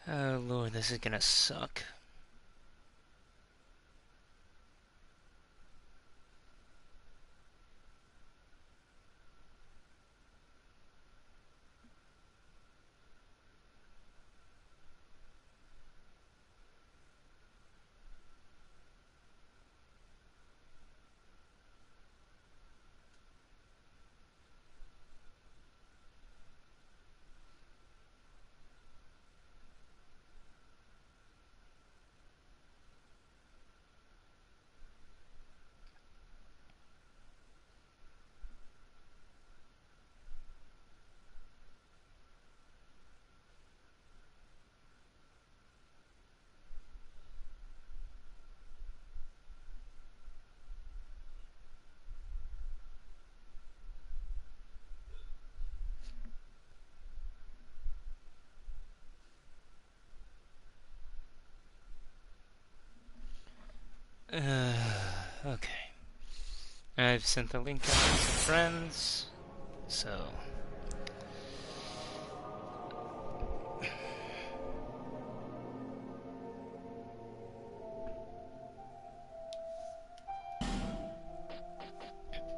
Oh lord, this is gonna suck. Okay. I've sent the link out to some friends, so...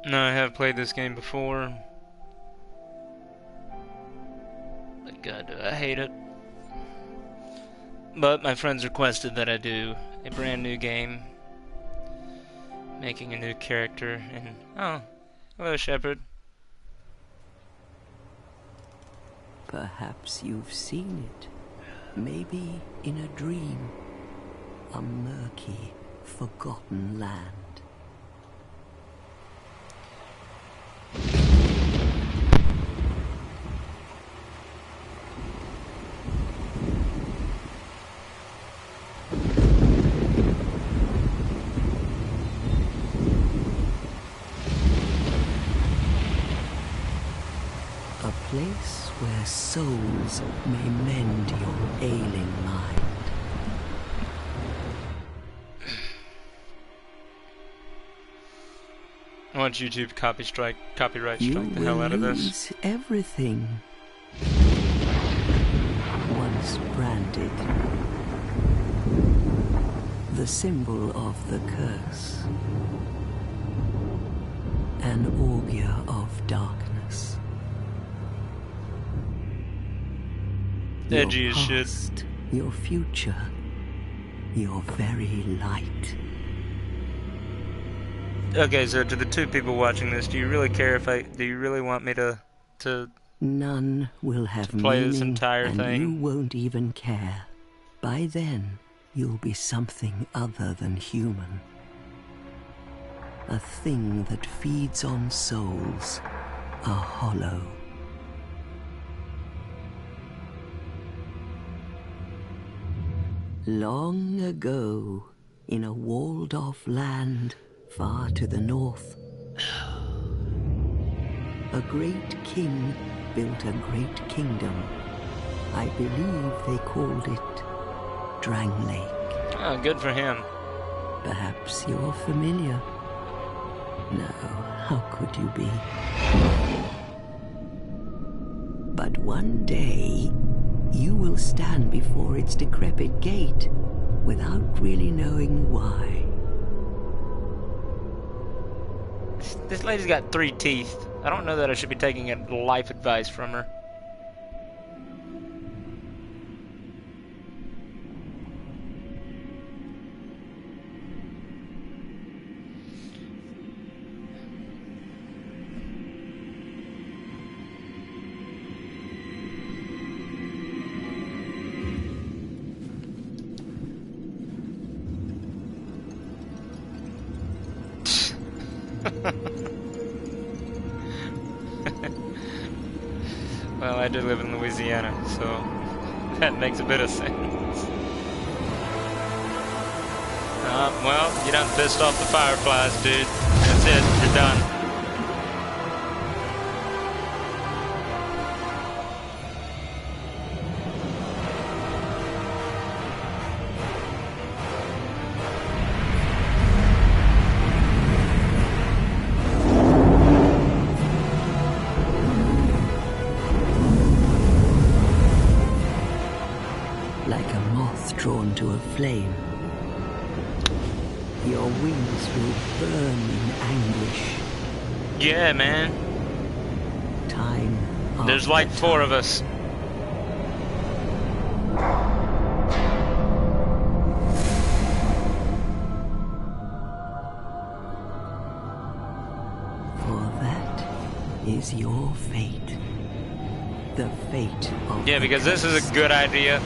No, I have played this game before. But god, do I hate it. But my friends requested that I do a brand new game. Making a new character, and... Oh, hello, Shepard. Perhaps you've seen it. Maybe in a dream. A murky, forgotten land. A place where souls may mend your ailing mind. I want YouTube copyright You strike the hell out of will this. lose everything. Once branded. The symbol of the curse. An augur of darkness. Edgy Your as shit. past, your future, your very light. Okay, so to the two people watching this, do you really care if do you really want me to None will have play meaning, this entire and thing? you won't even care. By then, you'll be something other than human. A thing that feeds on souls, a hollow. Long ago, in a walled-off land far to the north, a great king built a great kingdom. I believe they called it Drang Lake. Oh, good for him. Perhaps you're familiar. No, how could you be? But one day, you will stand before its decrepit gate without really knowing why. This lady's got 3 teeth. I don't know that I should be taking life advice from her. Well, I do live in Louisiana, so that makes a bit of sense. Well, you done pissed off the fireflies, dude. That's it, you're done. Like moth drawn to a flame. Your wings will burn in anguish. Yeah, man. Time There's after like 4 time. of us. For that is your fate. The fate of Yeah, the because this is a cursed. good idea.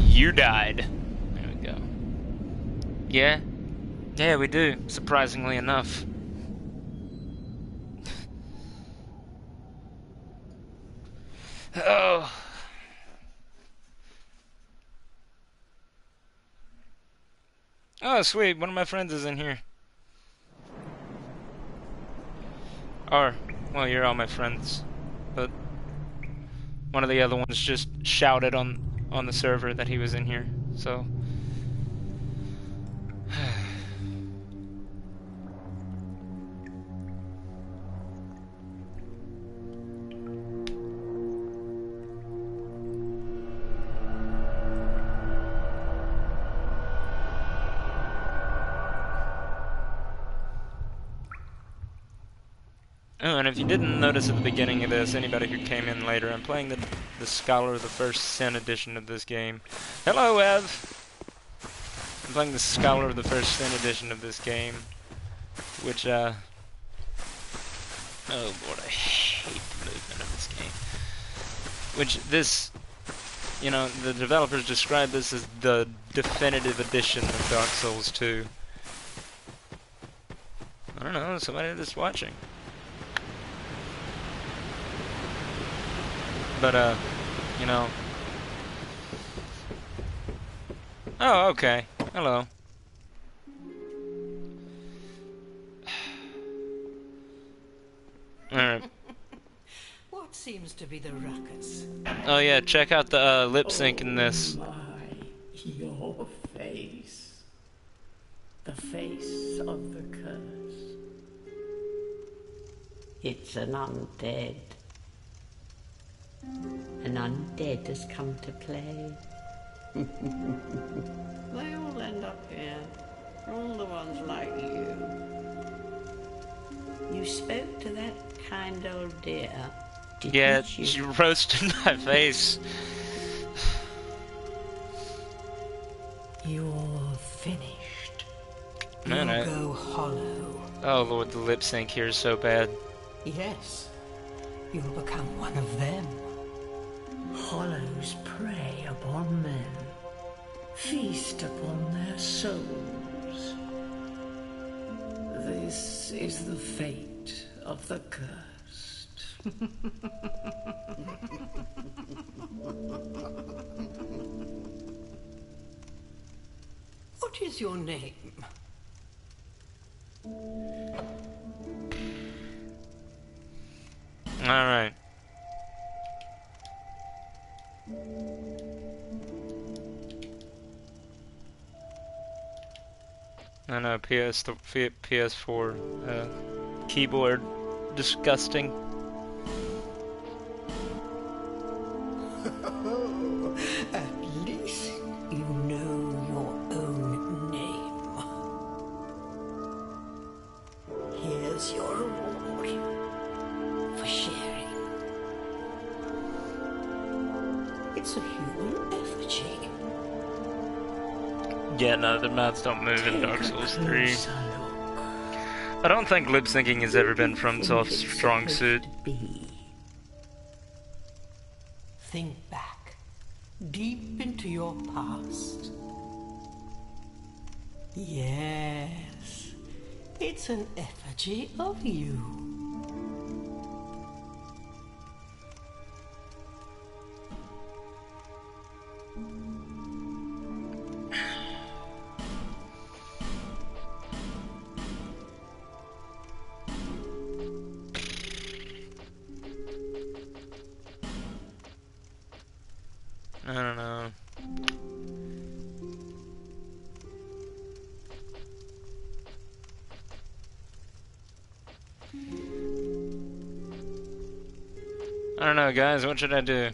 You died. There we go. Yeah? Yeah, we do, surprisingly enough. Oh. Oh, sweet. One of my friends is in here. Or, well, you're all my friends. But one of the other ones just shouted on the server that he was in here. So. Oh, and if you didn't notice at the beginning of this, anybody who came in later, I'm playing the Scholar of the First Sin edition of this game. Hello, Ev! I'm playing the Scholar of the First Sin edition of this game, which, oh lord, I hate the movement of this game. Which, this, you know, the developers describe this as the definitive edition of Dark Souls 2. I don't know, somebody that's watching. But, you know. Oh, okay. Hello. Alright. What seems to be the ruckus? Oh yeah, check out the lip sync in this. Oh my, your face. The face of the curse. It's an undead. An undead has come to play. They all end up here. All the ones like you. You spoke to that kind old dear, didn't Yeah, you? she roasted my face. You're finished. Man, You'll go hollow. Oh lord, the lip sync here is so bad. Yes, you'll become one of them. Hollows prey upon men, feast upon their souls. This is the fate of the cursed. What is your name? Alright. I know, PS4 keyboard disgusting. At least you know your own name. Here's your reward for sharing. It's a human effigy. Yeah, no, the mouths don't move in Dark Souls 3. Closer look. I don't think lip syncing has ever been from Think Soft's it's strong supposed suit. to be. Think back, deep into your past. Yes, it's an effigy of you. I don't know. I don't know, guys. What should I do?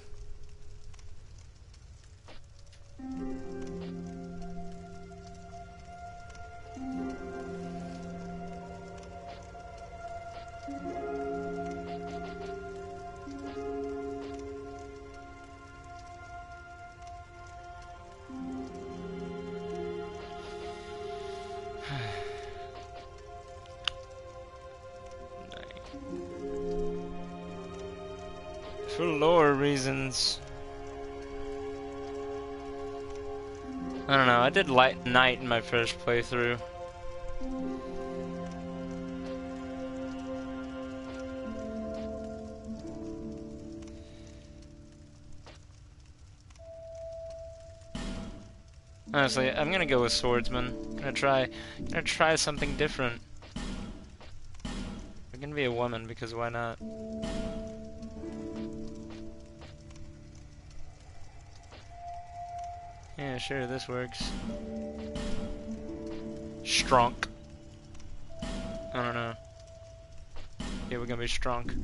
For lore reasons. I don't know, I did light night in my first playthrough. Honestly, I'm gonna go with swordsman. Gonna try something different. I'm gonna be a woman because why not? Yeah, sure, this works. Strunk. I don't know. Yeah, we're gonna be strunk.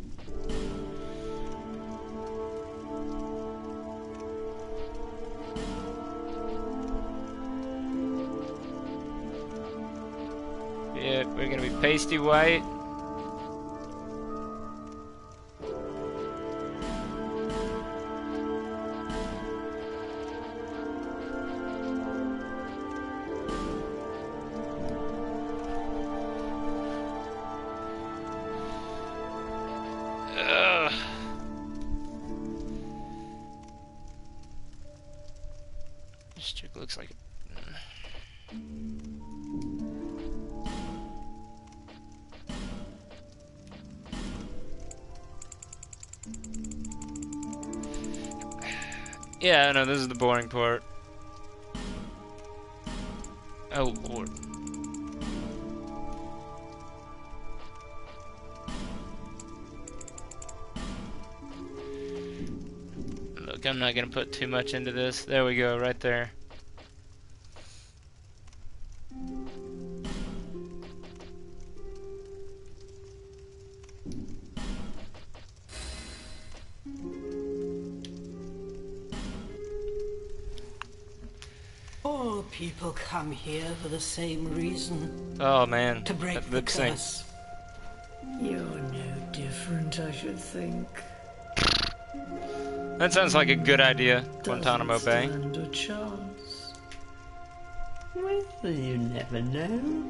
Yeah, we're gonna be pasty white. This chick looks like yeah, I know, this is the boring part. Oh, Lord. Look, I'm not gonna put too much into this. There we go, right there. All people come here for the same reason. Oh man, To break that the lip sync. curse. You're no different, I should think. That sounds like a good idea, Guantanamo Doesn't Bay. stand a chance. Well, you never know.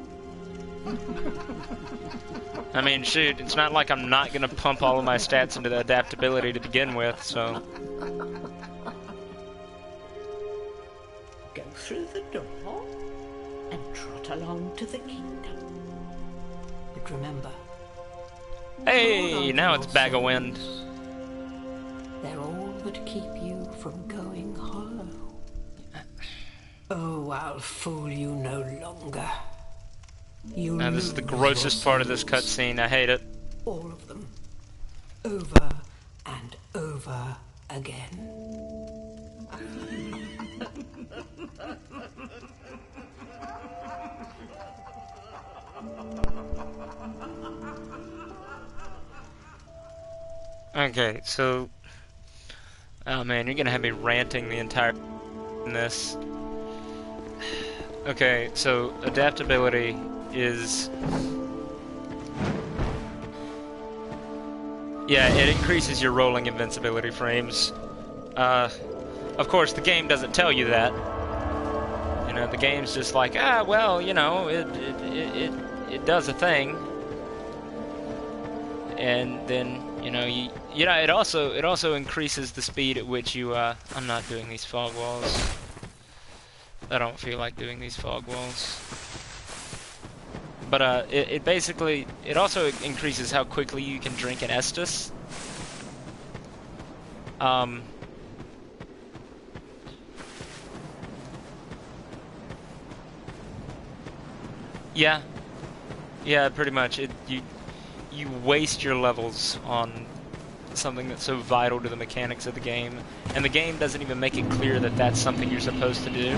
I mean, shoot, it's not like I'm not gonna pump all of my stats into the adaptability to begin with, so... Go through the door and trot along to the kingdom. But remember, Hey, now it's bag of wind. they're all that keep you from going hollow. Oh, I'll fool you no longer. You Now, this is the lose grossest your part of this souls. cutscene. I hate it. All of them. Over and over again. Okay, so... Oh man, you're gonna have me ranting the entire in this. Okay, so adaptability is... Yeah, it increases your rolling invincibility frames. Of course, the game doesn't tell you that. You know, the game's just like, ah, well, you know, it does a thing. And then, you know, it also increases the speed at which you, I'm not doing these fog walls. I don't feel like doing these fog walls. But, it basically, it also increases how quickly you can drink an Estus. Yeah. Yeah, pretty much. You waste your levels on something that's so vital to the mechanics of the game, and the game doesn't even make it clear that that's something you're supposed to do.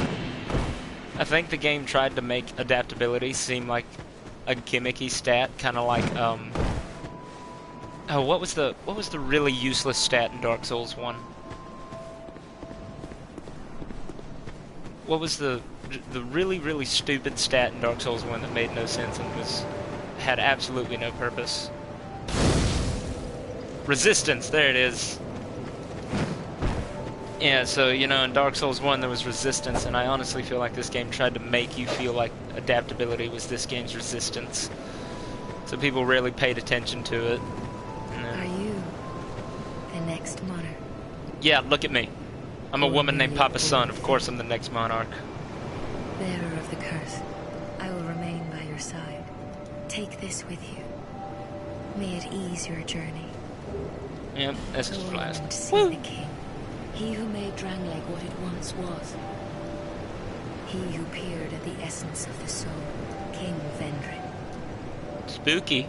I think the game tried to make adaptability seem like a gimmicky stat, kind of like, oh Oh, what was the really useless stat in Dark Souls 1? What was the really stupid stat in Dark Souls 1 that made no sense and had absolutely no purpose? Resistance, there it is. Yeah, so, you know, in Dark Souls 1 there was resistance, and I honestly feel like this game tried to make you feel like adaptability was this game's resistance. So people rarely paid attention to it. Are you the next monarch? Yeah, look at me. I'm a woman named Papa Sun. Of course I'm the next monarch. Bearer of the curse, I will remain by your side. Take this with you. May it ease your journey. Yep, that's Go just on blast. and see the king. He who made Drangleic what it once was. He who peered at the essence of the soul, King Vendrin. Spooky.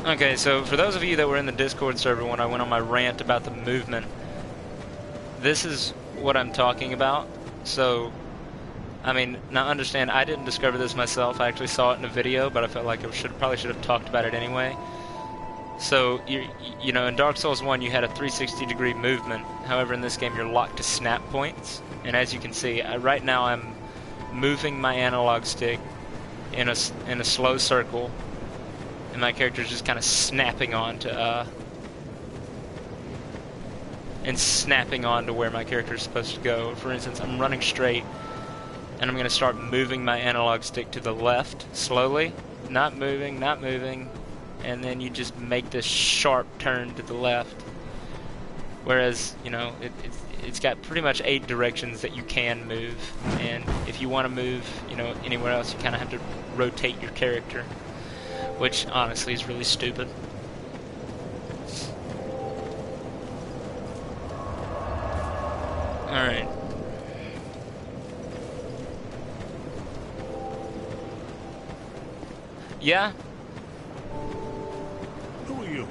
Okay, so for those of you that were in the Discord server when I went on my rant about the movement, this is what I'm talking about. So, I mean, now understand, I didn't discover this myself. I actually saw it in a video, but I felt like I probably should have talked about it anyway. So, you know, in Dark Souls 1 you had a 360-degree movement. However, in this game you're locked to snap points. And as you can see, right now I'm moving my analog stick in a slow circle. And my character's just kind of snapping on to, snapping on to where my character's supposed to go. For instance, I'm running straight, and I'm going to start moving my analog stick to the left, slowly. Not moving, and then you just make this sharp turn to the left. Whereas, you know, it's got pretty much 8 directions that you can move, and if you want to move, you know, anywhere else, you kind of have to rotate your character. Which, honestly, is really stupid. Alright. Yeah? Who are you?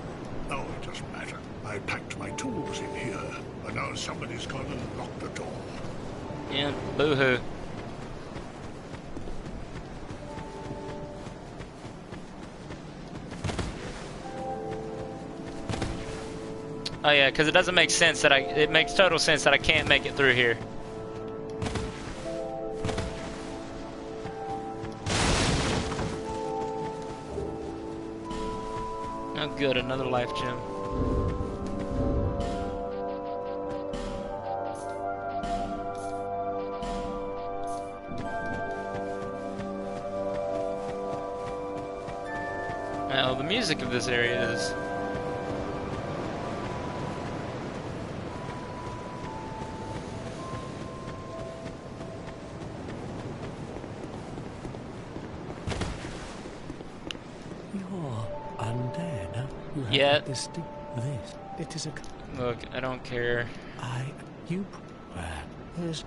Oh, it doesn't matter. I packed my tools in here, but now somebody's gone and locked the door. Yeah, boo-hoo. Oh yeah, because it doesn't make sense that it makes total sense that I can't make it through here. Oh good, another life gem. Now, the music of this area is... Yeah. This, it is a... Look, I don't care. You, there's...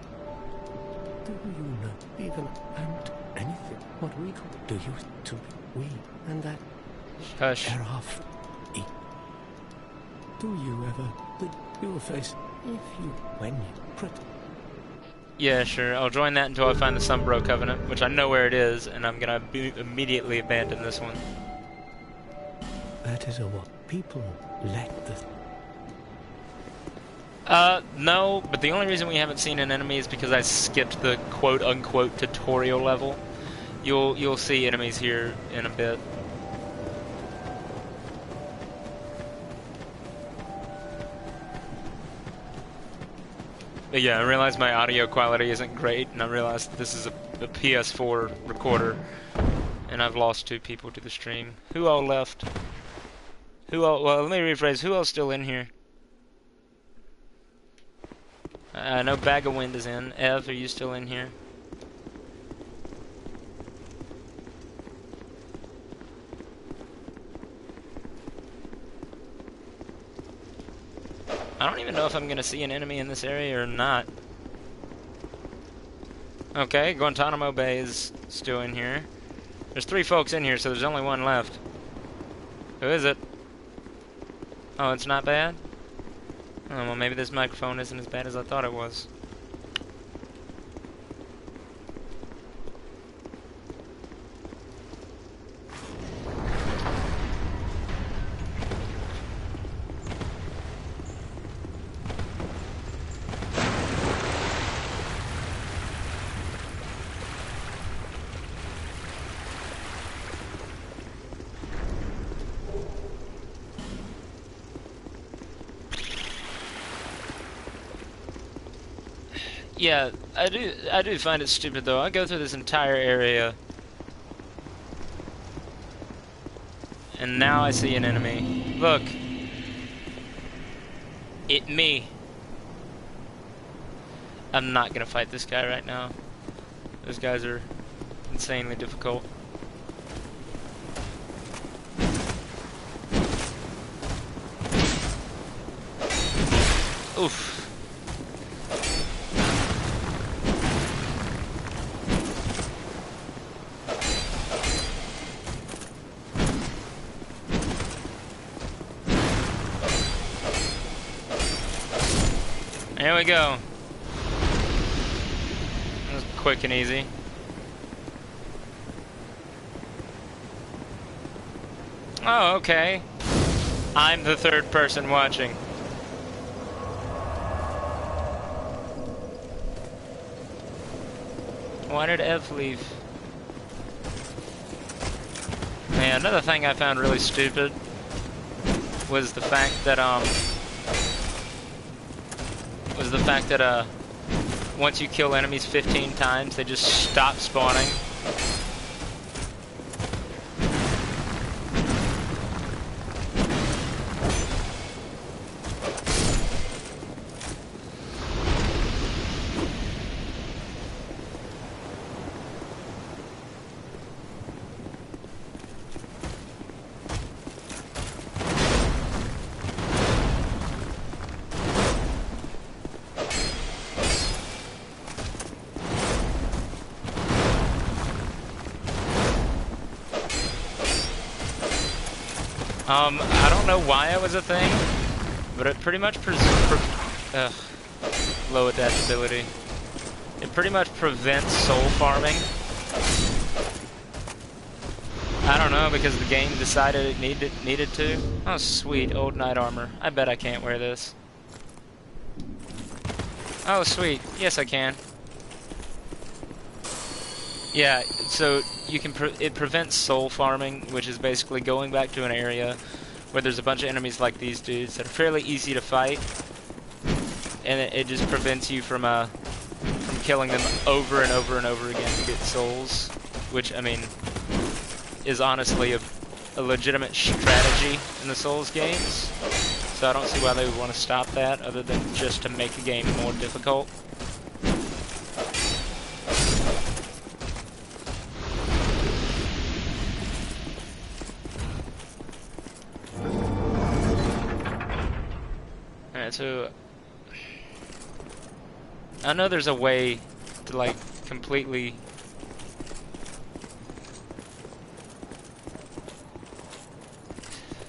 Do you know even and anything? What we call... Do you to we and that... Hush. There are free. Do you ever... Your face, if you... When you... Pretty. Yeah, sure. I'll join that until I find the Sunbro Covenant, which I know where it is, and I'm gonna immediately abandon this one. That is a what people let the... No, but the only reason we haven't seen an enemy is because I skipped the quote-unquote tutorial level. You'll see enemies here in a bit. But yeah, I realize my audio quality isn't great, and I realize this is a PS4 recorder, and I've lost 2 people to the stream. Who all left? Well, let me rephrase. Who else still in here? I know Bag of Wind is in. Ev, are you still in here? I don't even know if I'm gonna see an enemy in this area or not. Okay, Guantanamo Bay is still in here. There's 3 folks in here, so there's only 1 left. Who is it? Oh, it's not bad? Oh, well, maybe this microphone isn't as bad as I thought it was. Yeah, I do find it stupid though. I go through this entire area and now I see an enemy. Look. It me. I'm not gonna fight this guy right now. Those guys are insanely difficult. Oof. There we go. That was quick and easy. Oh, okay. I'm the third person watching. Why did Ev leave? Yeah, another thing I found really stupid was the fact that once you kill enemies 15 times, they just stop spawning. I don't know why it was a thing, but it pretty much low adaptability. It pretty much prevents soul farming. I don't know, because the game decided it needed to. Oh, sweet, old knight armor. I bet I can't wear this. Oh, sweet. Yes, I can. Yeah, so you can it prevents soul farming, which is basically going back to an area where there's a bunch of enemies like these dudes that are fairly easy to fight, and it just prevents you from killing them over and over and over again to get souls, which, I mean, is honestly a legitimate strategy in the Souls games. So I don't see why they would want to stop that, other than just to make the game more difficult. Alright, so I know there's a way to, like, completely...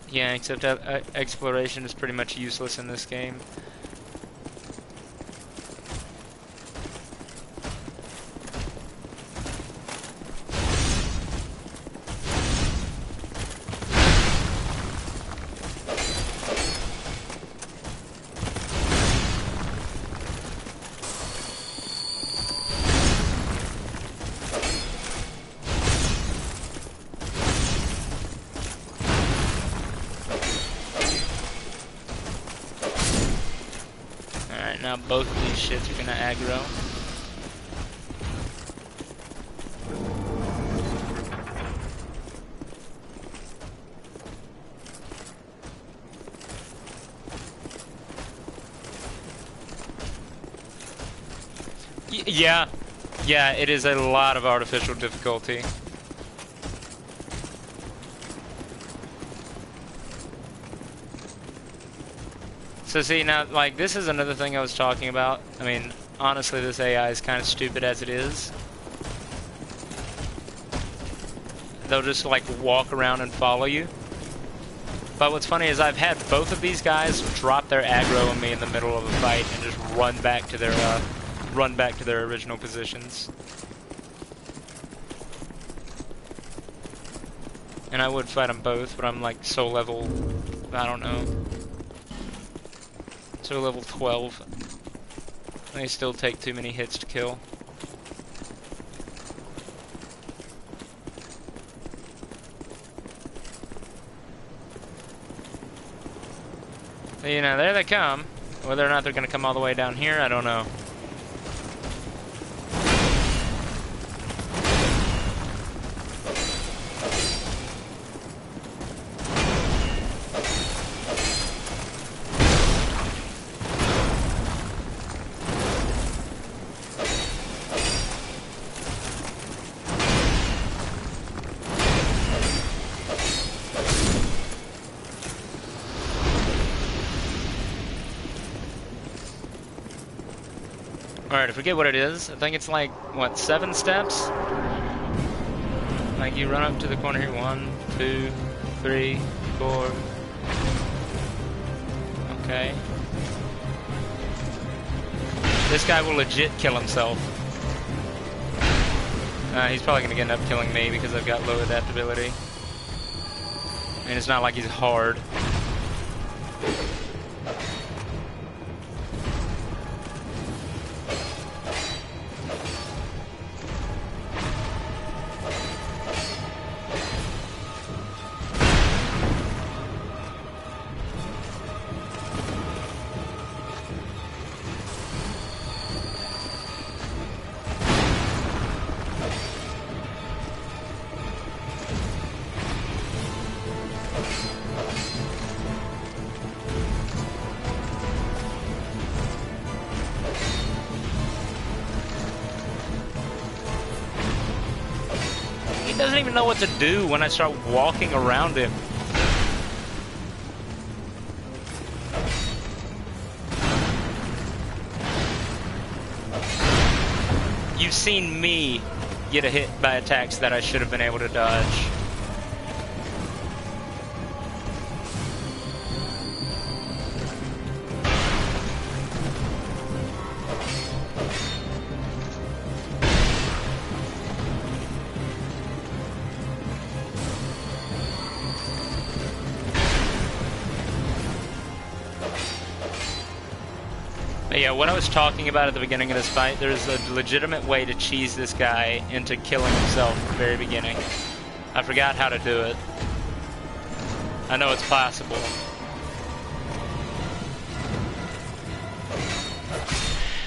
Yeah, except exploration is pretty much useless in this game. Now both of these shits are gonna aggro. Yeah, it is a lot of artificial difficulty. So see, now, like, this is another thing I was talking about. I mean, honestly, this AI is kind of stupid as it is. They'll just, like, walk around and follow you. But what's funny is I've had both of these guys drop their aggro on me in the middle of a fight and just run back to their original positions. And I would fight them both, but I'm, like, soul level, I don't know. So level 12. They still take too many hits to kill. You know, there they come. Whether or not they're going to come all the way down here, I don't know. Alright, I forget what it is. I think it's like, what, 7 steps? Like you run up to the corner here. 1, 2, 3, 4. Okay. This guy will legit kill himself. He's probably gonna end up killing me because I've got low adaptability. And it's not like he's hard. He doesn't even know what to do when I start walking around him. You've seen me get a hit by attacks that I should have been able to dodge. But yeah, what I was talking about at the beginning of this fight, there's a legitimate way to cheese this guy into killing himself at the very beginning. I forgot how to do it. I know it's possible.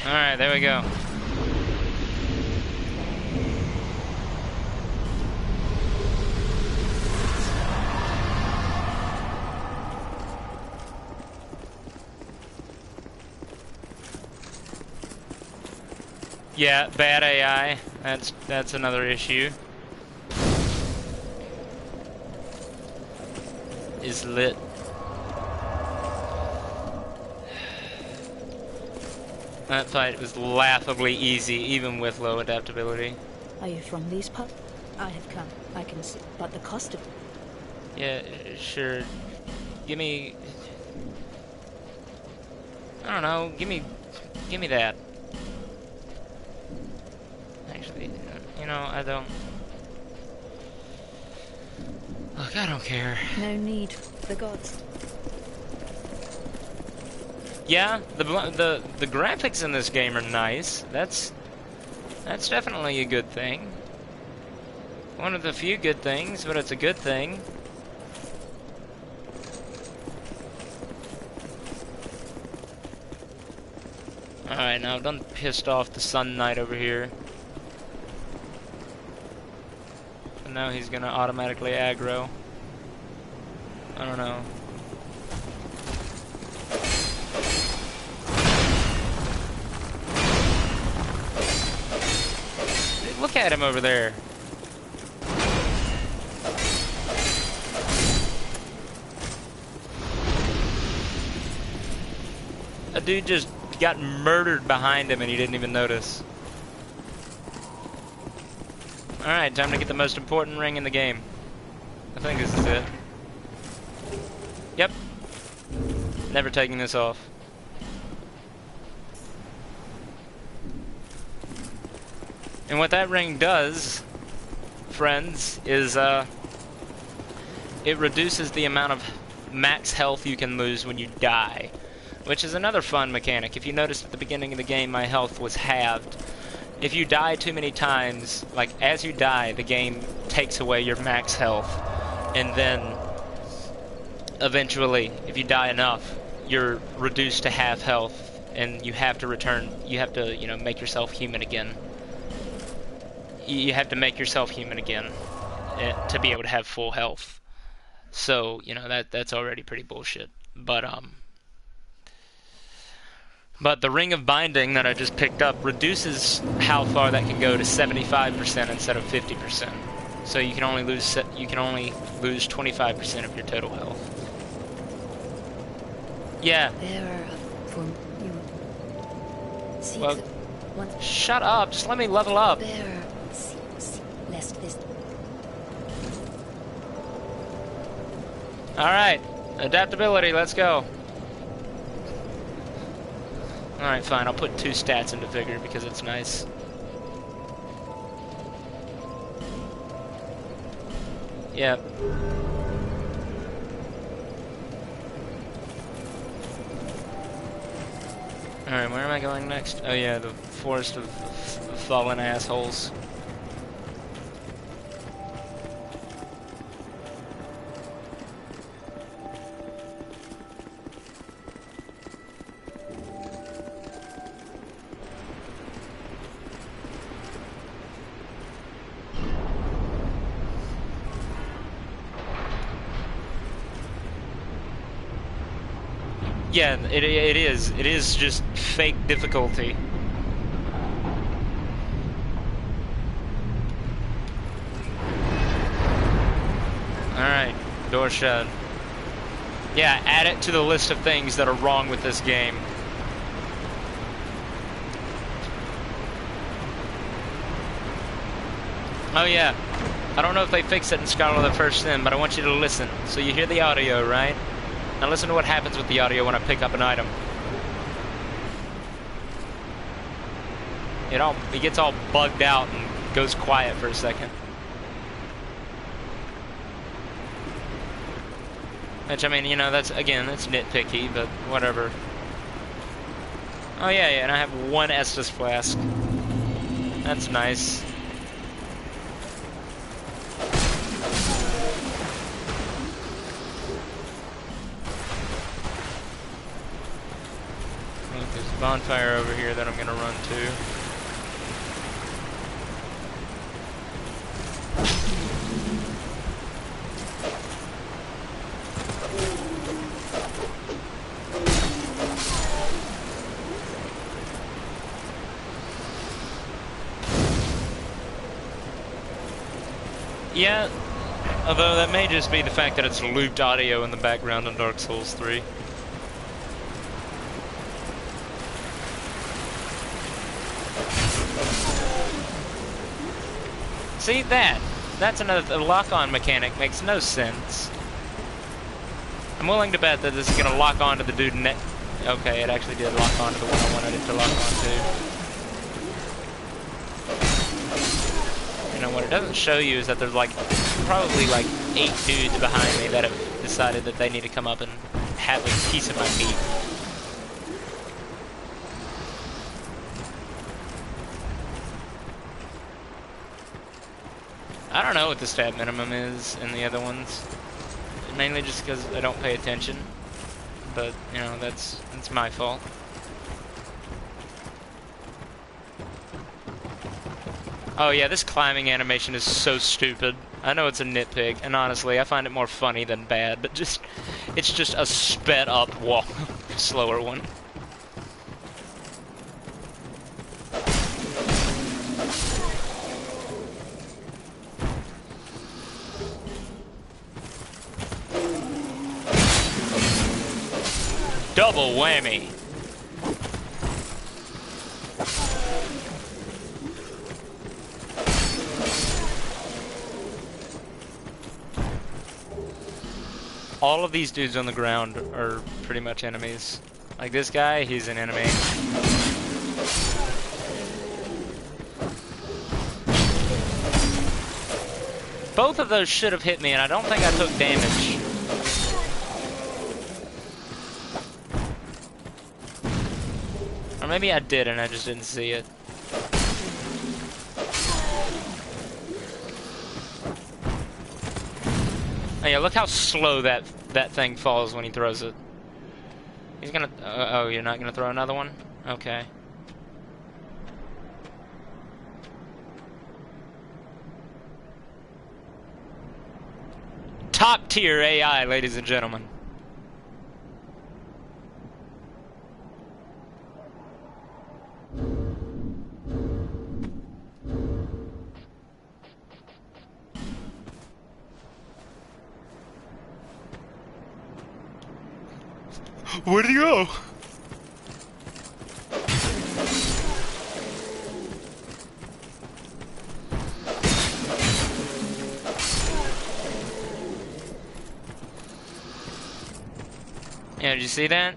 Alright, there we go. Yeah, bad AI. That's another issue. Is lit. That fight was laughably easy, even with low adaptability. Are you from these parts? I have come. I can see. But the cost of... Yeah, sure. Give me... I don't know. Give me that. Actually, you know, I don't... Look, I don't care. No need. The gods. Yeah, the graphics in this game are nice. That's definitely a good thing. One of the few good things, but it's a good thing. Alright, now I've done pissed off the Sun Knight over here. And now he's gonna automatically aggro. I don't know. Look at him over there. A dude just got murdered behind him and he didn't even notice. Alright, time to get the most important ring in the game. I think this is it. Yep. Never taking this off. And what that ring does, friends, is it reduces the amount of max health you can lose when you die, which is another fun mechanic. If you noticed at the beginning of the game, my health was halved. If you die too many times, like as you die, the game takes away your max health, and then eventually, if you die enough, you're reduced to half health, and you have to return. You have to, you know, make yourself human again. You have to make yourself human again to be able to have full health. So, you know, that's already pretty bullshit. But the Ring of Binding that I just picked up reduces how far that can go to 75% instead of 50%. So you can only lose 25% of your total health. Yeah. There are for you. See Well, Once Shut up, just let me level up. bearer, see, lest this. Alright, adaptability, let's go. Alright, fine, I'll put 2 stats into vigor because it's nice. Yep. Alright, where am I going next? Oh yeah, the forest of fallen assholes. Yeah, it is. It is just fake difficulty. Alright, door shut. Yeah, add it to the list of things that are wrong with this game. Oh yeah, I don't know if they fixed it in Scholar of the First Sin, but I want you to listen. So you hear the audio, right? Now listen to what happens with the audio when I pick up an item. It gets all bugged out and goes quiet for a second. Which, I mean, you know, that's nitpicky, but whatever. Oh yeah, and I have 1 Estus flask. That's nice. There's a bonfire over here that I'm gonna run to. Yeah, although that may just be the fact that it's looped audio in the background in Dark Souls 3. See, that's another lock-on mechanic, makes no sense. I'm willing to bet that this is gonna lock on to the dude okay, it actually did lock on to the one I wanted it to lock on to. You know, what it doesn't show you is that there's probably 8 dudes behind me that have decided that they need to come up and have a piece of my meat. I don't know what the stat minimum is in the other ones. Mainly just because I don't pay attention. But, you know, that's my fault. Oh yeah, this climbing animation is so stupid. I know it's a nitpick, and honestly, I find it more funny than bad, but it's just a sped up walk, slower one. Double whammy. All of these dudes on the ground are pretty much enemies. Like this guy, he's an enemy. Both of those should have hit me, and I don't think I took damage. Or maybe I did and I just didn't see it. Oh yeah, look how slow that thing falls when he throws it. He's gonna... oh, you're not gonna throw another one? Okay. Top tier AI, ladies and gentlemen. Where'd he go? Yeah, did you see that?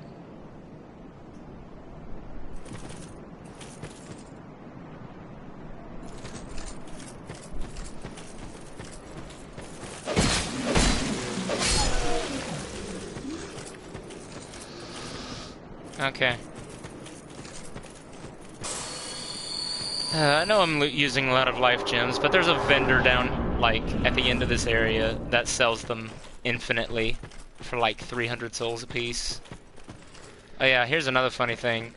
Okay. I know I'm using a lot of life gems, but there's a vendor down, like, at the end of this area that sells them infinitely for like 300 souls apiece. Oh yeah, here's another funny thing.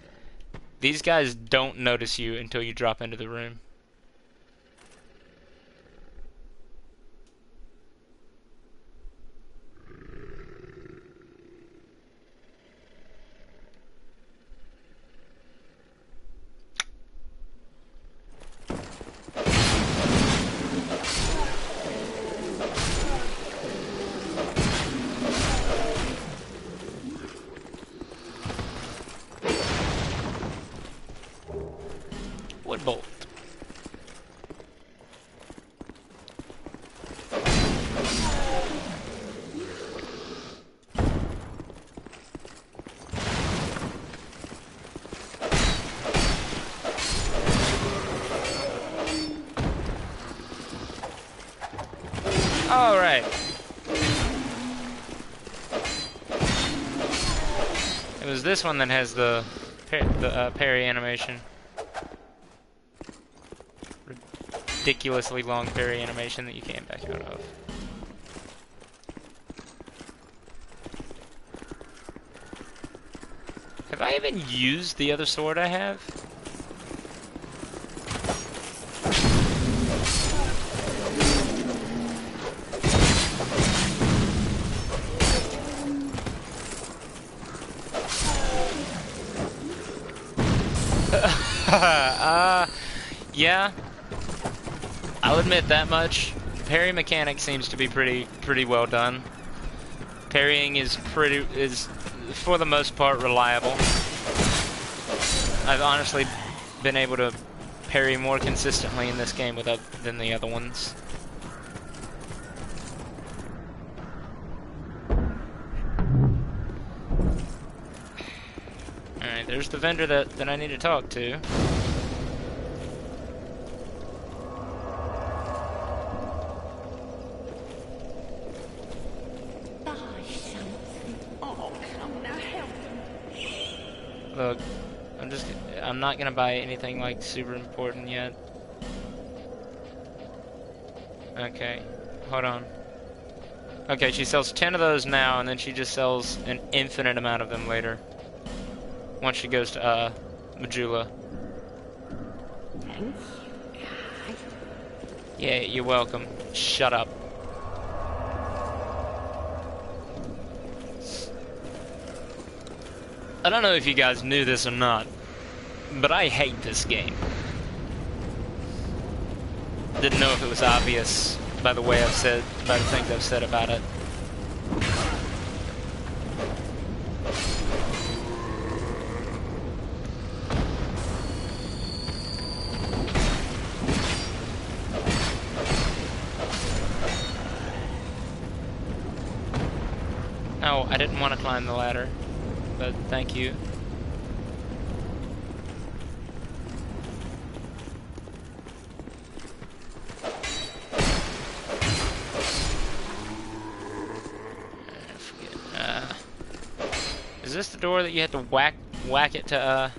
These guys don't notice you until you drop into the room. Wood bolt. All right. It was this one that has the parry animation. Ridiculously long parry animation that you can't back out of. Have I even used the other sword I have? Yeah. I'll admit that much. Parry mechanic seems to be pretty well done. Parrying is for the most part reliable. I've honestly been able to parry more consistently in this game than the other ones. Alright, there's the vendor that I need to talk to. Look, I'm not gonna buy anything like super important yet. Okay, hold on. Okay, she sells 10 of those now, and then she just sells an infinite amount of them later. Once she goes to, Majula. Thanks. Yeah, you're welcome. Shut up. I don't know if you guys knew this or not, but I hate this game. Didn't know if it was obvious by the way by the things I've said about it. Oh, I didn't want to climb the ladder, but thank you. Is this the door that you have to whack it to,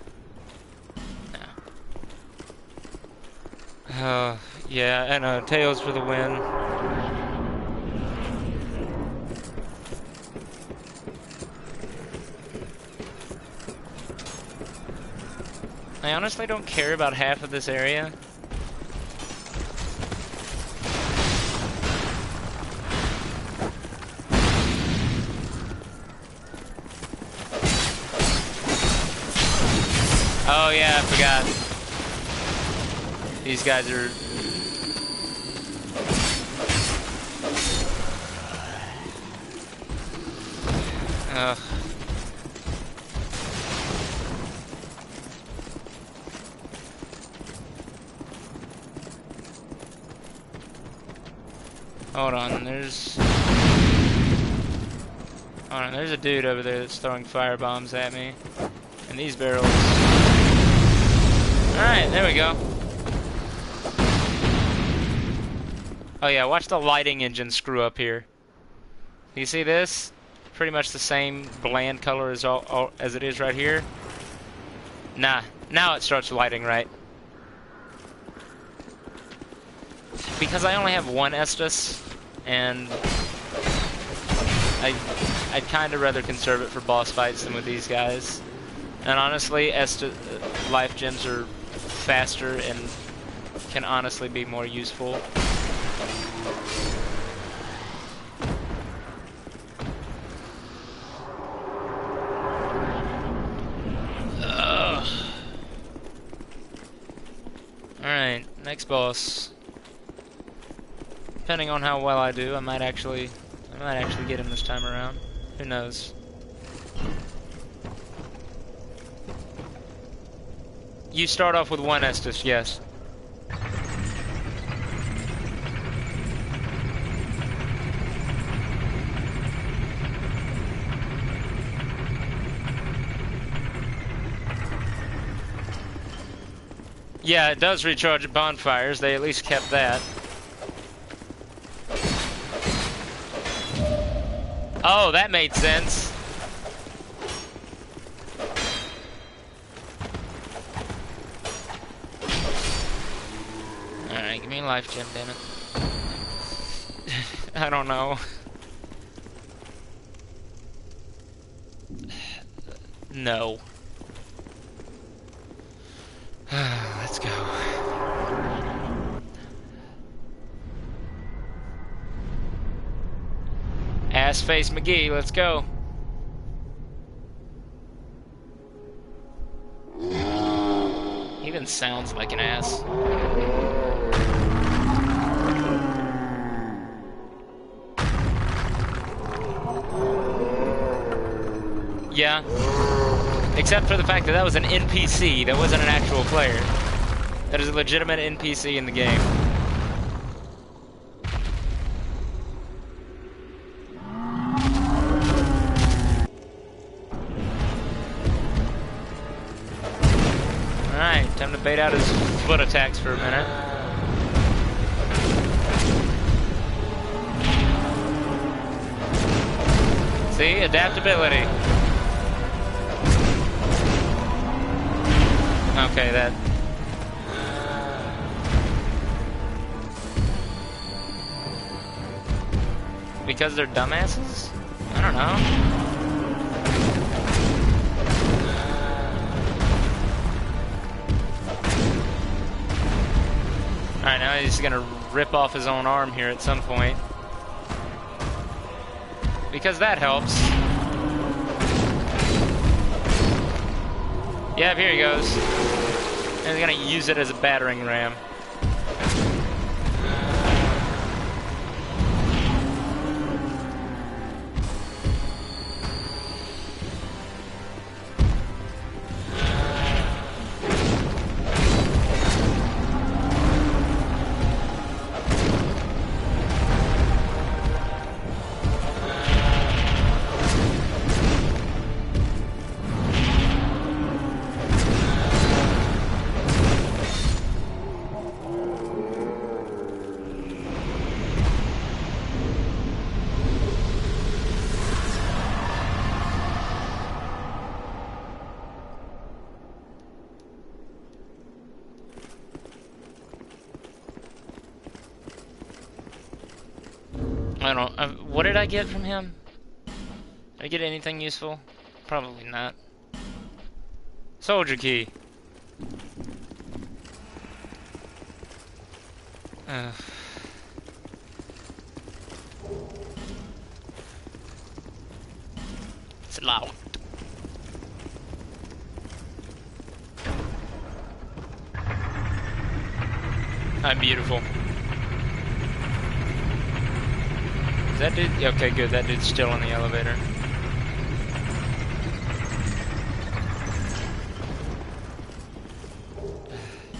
no. Yeah, and, tails for the win. I honestly don't care about half of this area. Oh yeah, I forgot. These guys are... Ugh. Hold on, there's... Alright, there's a dude over there that's throwing fire bombs at me. And these barrels. Alright, there we go. Oh yeah, watch the lighting engine screw up here. You see this? Pretty much the same bland color as it is right here. Nah, now it starts lighting right. Because I only have one Estus, and I'd kind of rather conserve it for boss fights than with these guys. And honestly, life gems are faster and can honestly be more useful. Alright, next boss. Depending on how well I do, I might actually get him this time around. Who knows? You start off with one Estus, yes. Yeah, it does recharge at bonfires. They at least kept that. Oh, that made sense. Alright, give me a life gem, damn it. I don't know. No. Let's go. Ass-face McGee, let's go. He even sounds like an ass. Yeah. Except for the fact that that was an NPC, that wasn't an actual player. That is a legitimate NPC in the game. Alright, time to bait out his foot attacks for a minute. See? Adaptability. Okay, that... Because they're dumbasses? I don't know. Alright, now he's gonna rip off his own arm here at some point. Because that helps. Yeah, here he goes. And he's gonna use it as a battering ram. I don't... what did I get from him? Did I get anything useful? Probably not. Soldier key. It's loud. I'm beautiful. That dude? Okay, good. That dude's still in the elevator.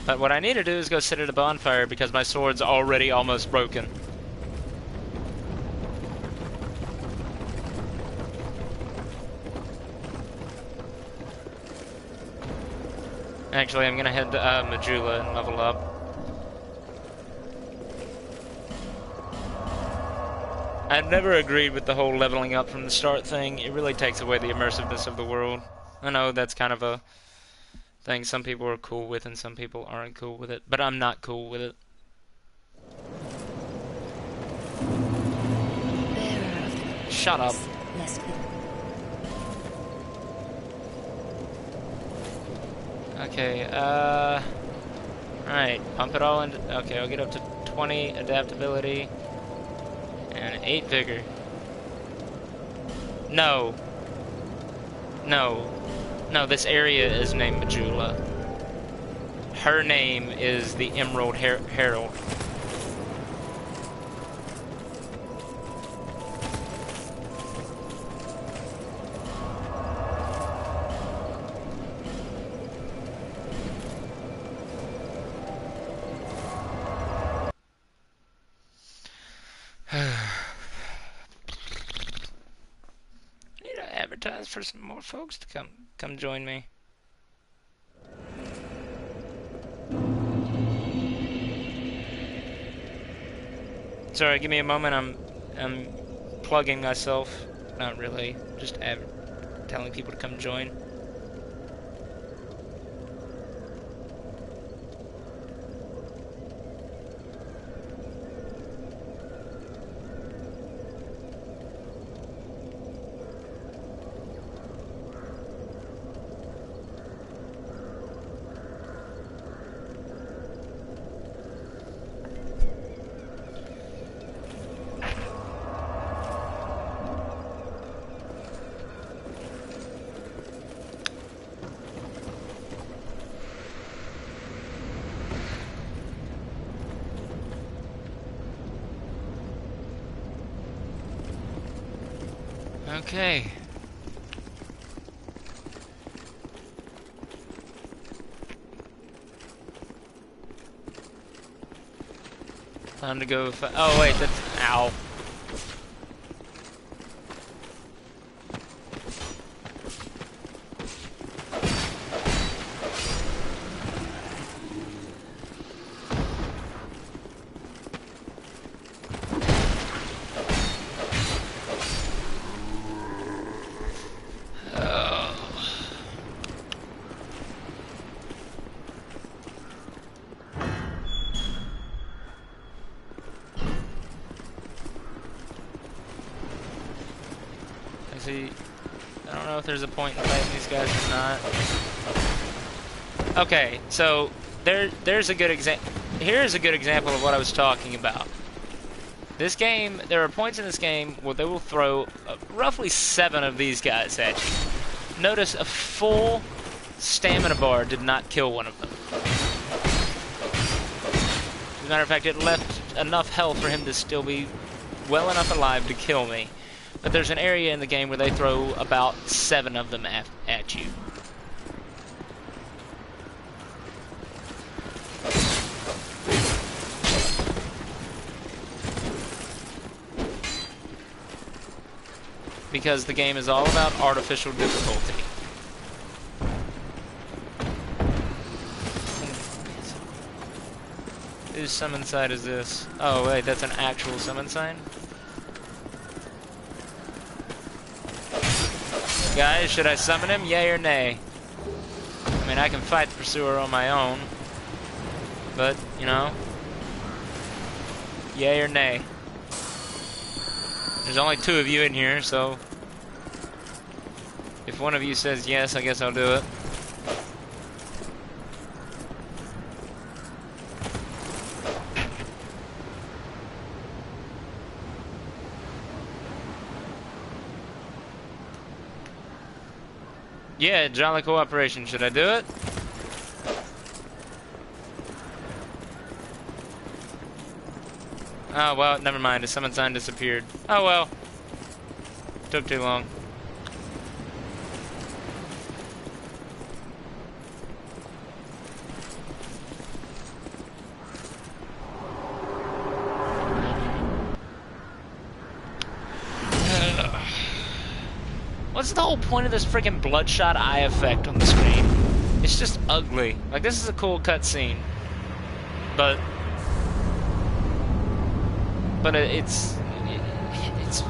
But what I need to do is go sit at a bonfire because my sword's already almost broken. Actually, I'm gonna head to Majula and level up. I've never agreed with the whole leveling up from the start thing. It really takes away the immersiveness of the world. I know that's kind of a thing some people are cool with and some people aren't cool with it, but I'm not cool with it. Shut up. Okay, alright, pump it all in. Okay, I'll get up to 20 adaptability and 8 vigor. No. No. No, this area is named Majula. Her name is the Emerald Herald. Advertise for some more folks to come join me. Sorry, give me a moment. I'm plugging myself. Not really, just telling people to come join. Okay. Time to go. Oh wait, that's ow. See, I don't know if there's a point in fighting these guys or not. Okay, so there's a good example. Here's a good example of what I was talking about. This game, there are points in this game where they will throw roughly 7 of these guys at you. Notice a full stamina bar did not kill one of them. As a matter of fact, it left enough health for him to still be well enough alive to kill me. But there's an area in the game where they throw about 7 of them at you. Because the game is all about artificial difficulty. Whose summon site is this? Oh wait, that's an actual summon sign? Guys, should I summon him? Yay or nay? I mean, I can fight the pursuer on my own. But, you know. Yay or nay? There's only 2 of you in here, so if one of you says yes, I guess I'll do it. Yeah, jolly cooperation. Should I do it? Oh, well, never mind. The summon sign disappeared. Oh, well. Took too long. What's the whole point of this freaking bloodshot eye effect on the screen? It's just ugly. Like, this is a cool cutscene, but it's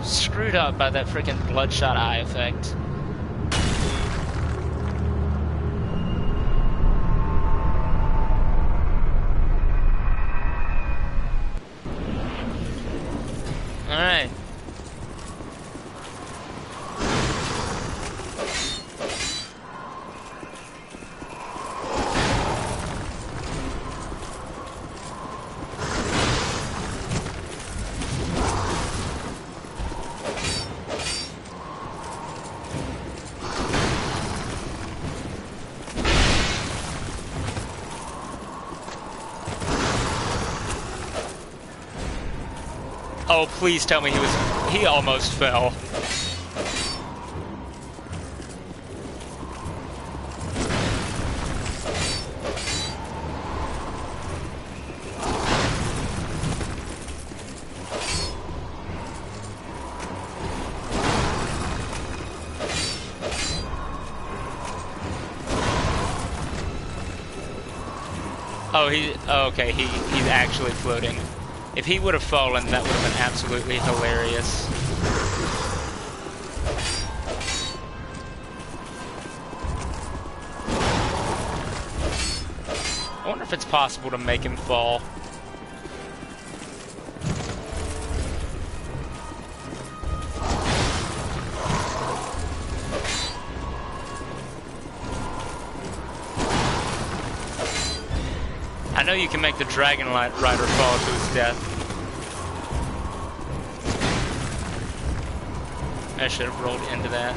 screwed up by that freaking bloodshot eye effect. All right. Oh, please tell me he almost fell. Oh, okay, he's actually floating. If he would have fallen, that would have been absolutely hilarious. I wonder if it's possible to make him fall. I know you can make the Dragon Rider fall to his death. I should have rolled into that.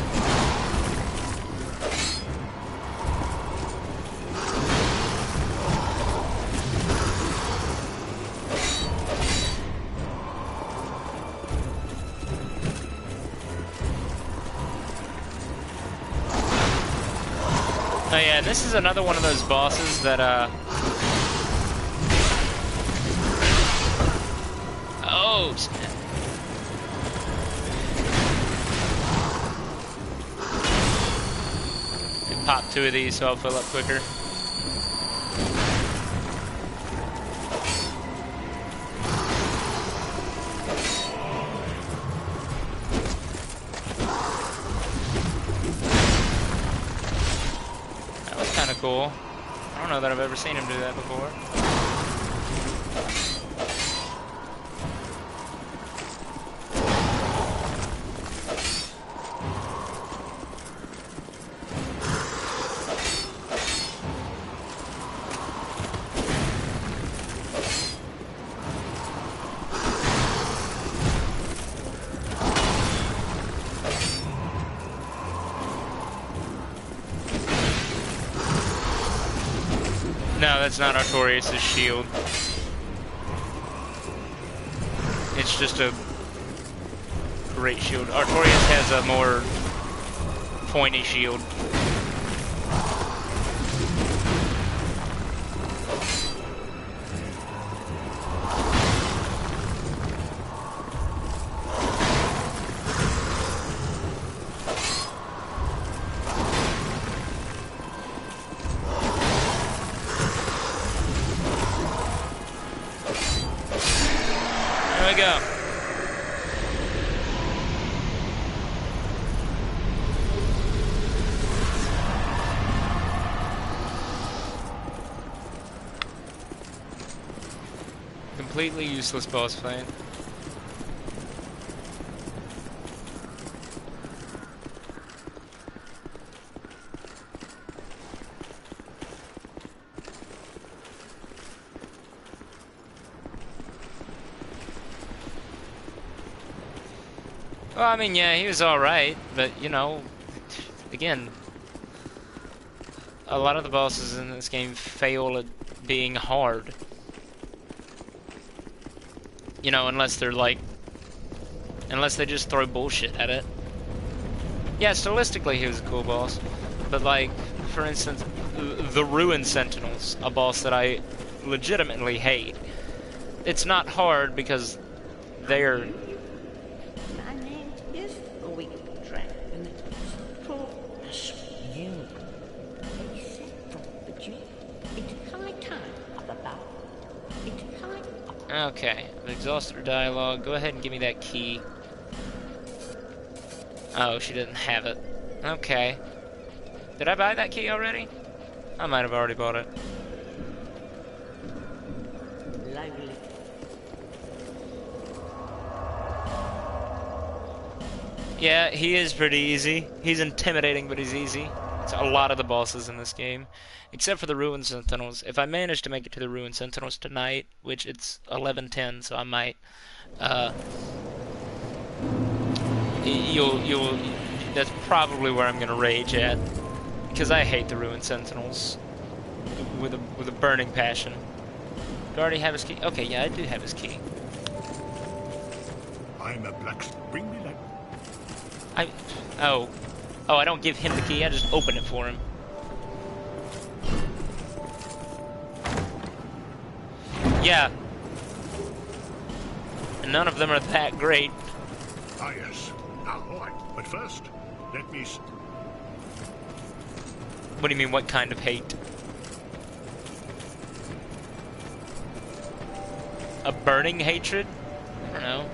Oh yeah, this is another one of those bosses that oh, snap. Pop 2 of these so I'll fill up quicker. That was kind of cool. I don't know that I've ever seen him do that before. No, that's not Artorias' shield. It's just a great shield. Artorias has a more pointy shield. There we go. Completely useless boss fight. Well, I mean, yeah, he was alright, but, you know, again, a lot of the bosses in this game fail at being hard. You know, unless they're like, unless they just throw bullshit at it. Yeah, stylistically he was a cool boss, but like, for instance, the Ruin Sentinels, a boss that I legitimately hate. It's not hard because they're... My name is the Winged Dragon. So true as you. They set the Okay, I've exhausted her dialogue. Go ahead and give me that key. Oh, she didn't have it. Okay. Did I buy that key already? I might have already bought it. Lively. Yeah, he is pretty easy. He's intimidating, but he's easy. It's a lot of the bosses in this game. Except for the Ruin Sentinels. If I manage to make it to the Ruin Sentinels tonight, which it's 11:10, so I might, that's probably where I'm gonna rage at. Because I hate the Ruin Sentinels. With a burning passion. Do I already have his key? Okay, yeah, I do have his key. I'm a blacksmith. Bring me that. Oh, I don't give him the key, I just open it for him. Yeah. And none of them are that great. Ah, yes. Now, all right. But first, let me... What do you mean, what kind of hate? A burning hatred? I don't know.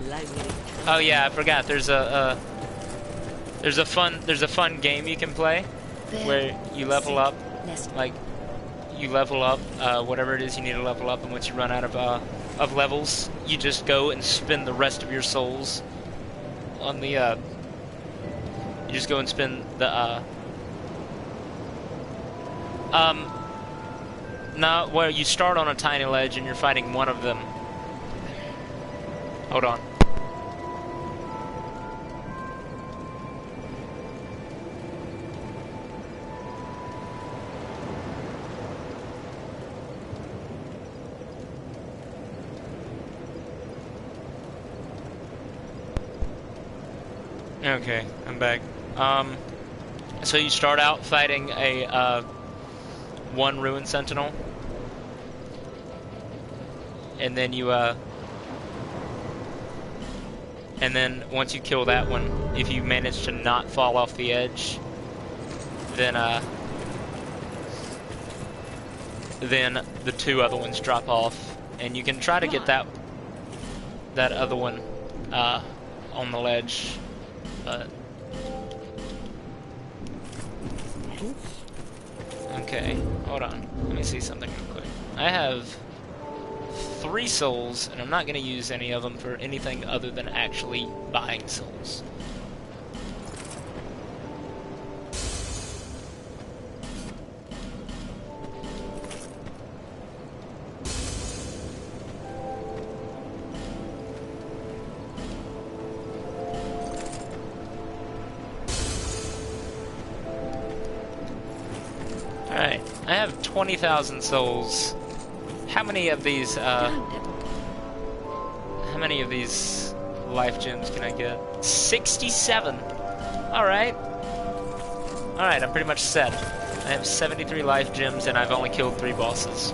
Lively. Oh yeah, I forgot. There's a fun game you can play where you level up, like you level up whatever it is you need to level up, and once you run out of levels, you just go and spend the rest of your souls on the you just go and spend the no, where you start on a tiny ledge and you're fighting one of them. Hold on. Okay, I'm back. So you start out fighting a one Ruin Sentinel, and then you and then once you kill that one, if you manage to not fall off the edge, then the two other ones drop off, and you can try to get that other one on the ledge, but okay, hold on. Let me see something real quick. I have 3 souls, and I'm not going to use any of them for anything other than actually buying souls. Alright, I have 20,000 souls. How many of these life gems can I get? 67! Alright. Alright, I'm pretty much set. I have 73 life gems and I've only killed 3 bosses.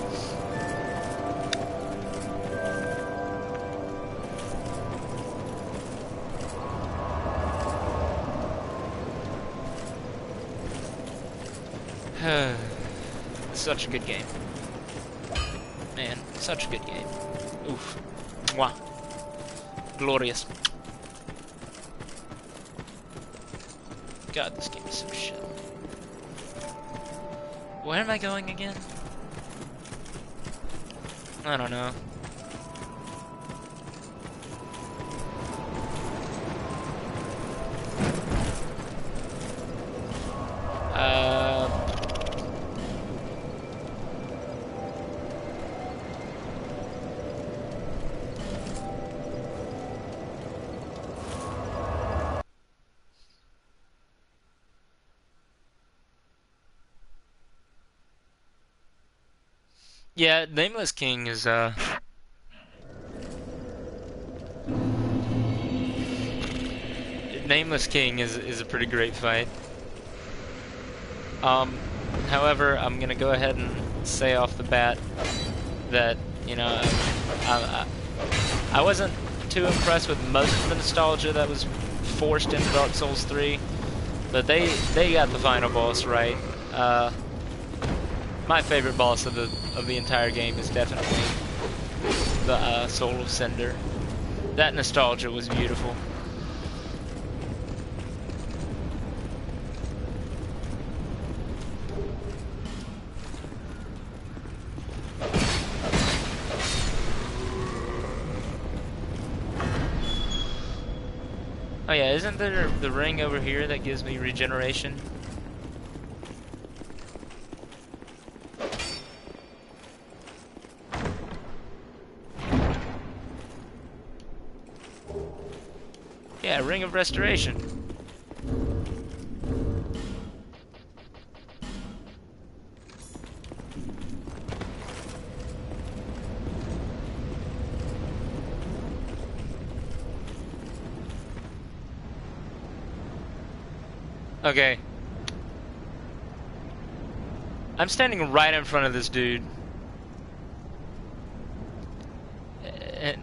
Such a good game. Man, such a good game. Oof. Mwah. Glorious. God, this game is so shit. Where am I going again? I don't know. Yeah, Nameless King is, Nameless King is a pretty great fight. However, I'm gonna go ahead and say off the bat that, you know, I wasn't too impressed with most of the nostalgia that was forced into Dark Souls 3, but they got the final boss right. My favorite boss of the entire game is definitely the Soul of Cinder. That nostalgia was beautiful. Oh yeah, isn't there the ring over here that gives me regeneration? Yeah, Ring of Restoration. Okay. I'm standing right in front of this dude. And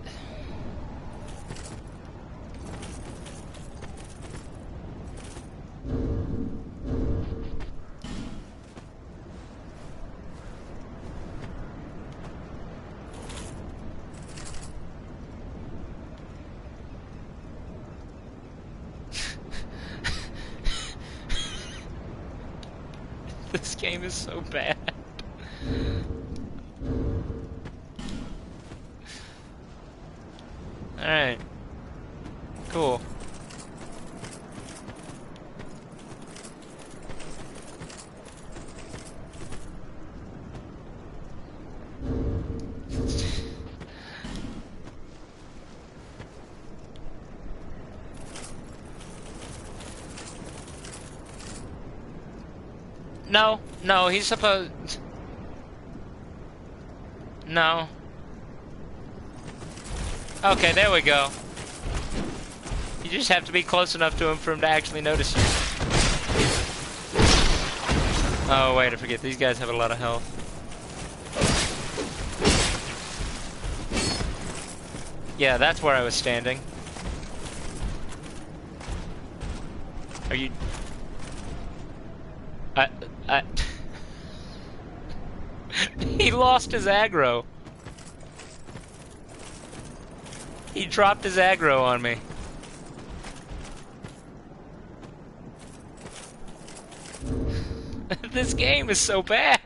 this game is so bad. Alright. Cool. No, no, he's supposed... No. Okay, there we go. You just have to be close enough to him for him to actually notice you. Oh, wait, I forget. These guys have a lot of health. Yeah, that's where I was standing. Are you... He lost his aggro. He dropped his aggro on me. This game is so bad.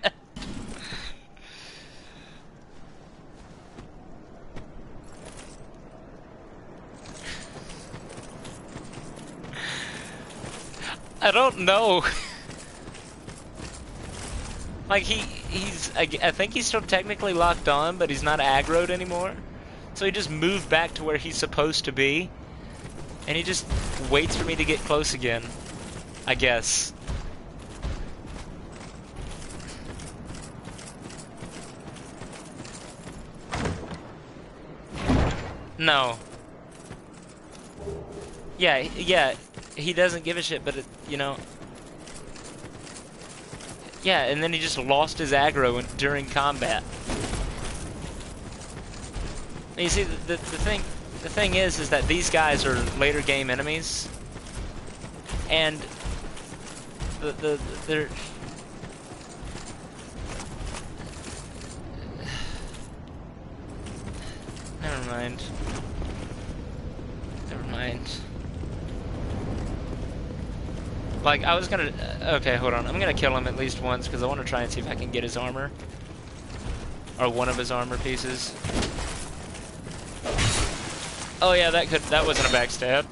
I don't know. Like, I think he's still technically locked on, but he's not aggroed anymore. So he just moved back to where he's supposed to be. And he just waits for me to get close again, I guess. No. Yeah, he doesn't give a shit, but you know... Yeah, and then he just lost his aggro during combat. And you see, the thing is that these guys are later game enemies, and they're... Never mind. Never mind. Like, I was gonna... Okay, hold on. I'm gonna kill him at least once, because I want to try and see if I can get his armor. Or one of his armor pieces. Oh yeah, that wasn't a backstab.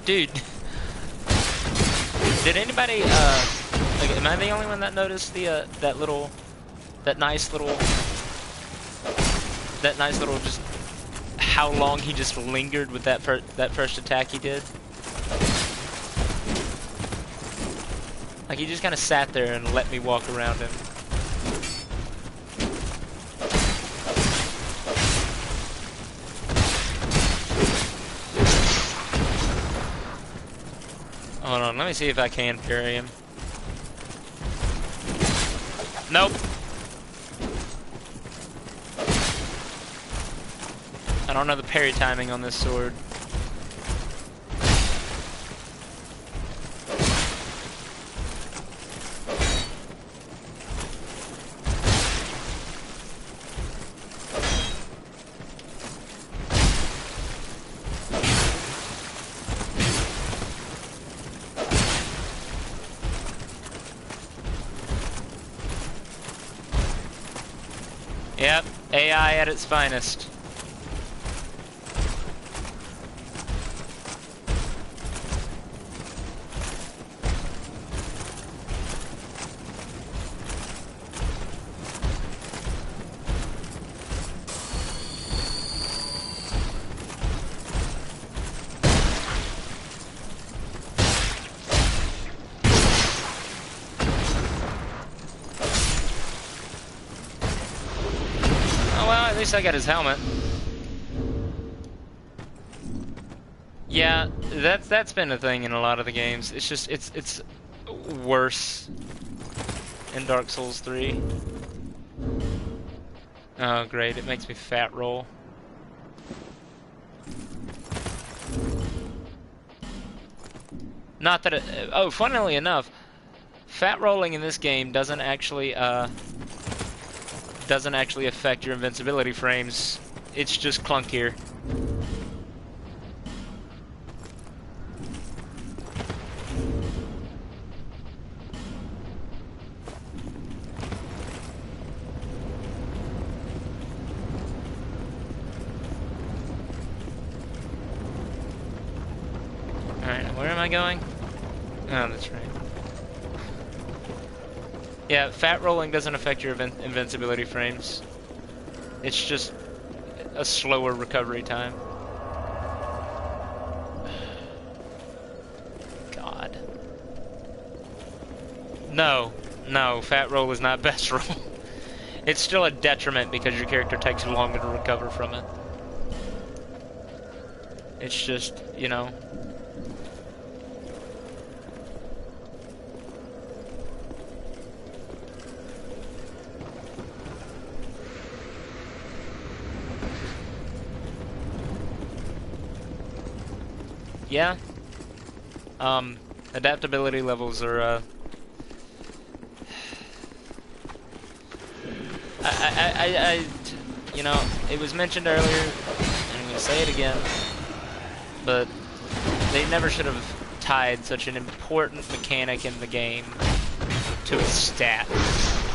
Dude. Did anybody, like, am I the only one that noticed the, that nice little just... how long he just lingered with that first attack he did. Like, he just kind of sat there and let me walk around him. Hold on, let me see if I can parry him. Nope. I don't know the parry timing on this sword. Yep, AI at its finest. At least I got his helmet. Yeah, that's been a thing in a lot of the games. It's just it's worse in Dark Souls 3. Oh great, it makes me fat roll. Not that it, oh, funnily enough, fat rolling in this game doesn't actually affect your invincibility frames. It's just clunkier. Alright, where am I going? Oh, that's right. Yeah, fat rolling doesn't affect your invincibility frames. It's just a slower recovery time. God. No, fat roll is not best roll. It's still a detriment because your character takes longer to recover from it. It's just, you know. Yeah. Adaptability levels are, you know, it was mentioned earlier, and I'm gonna say it again, but they never should have tied such an important mechanic in the game to a stat,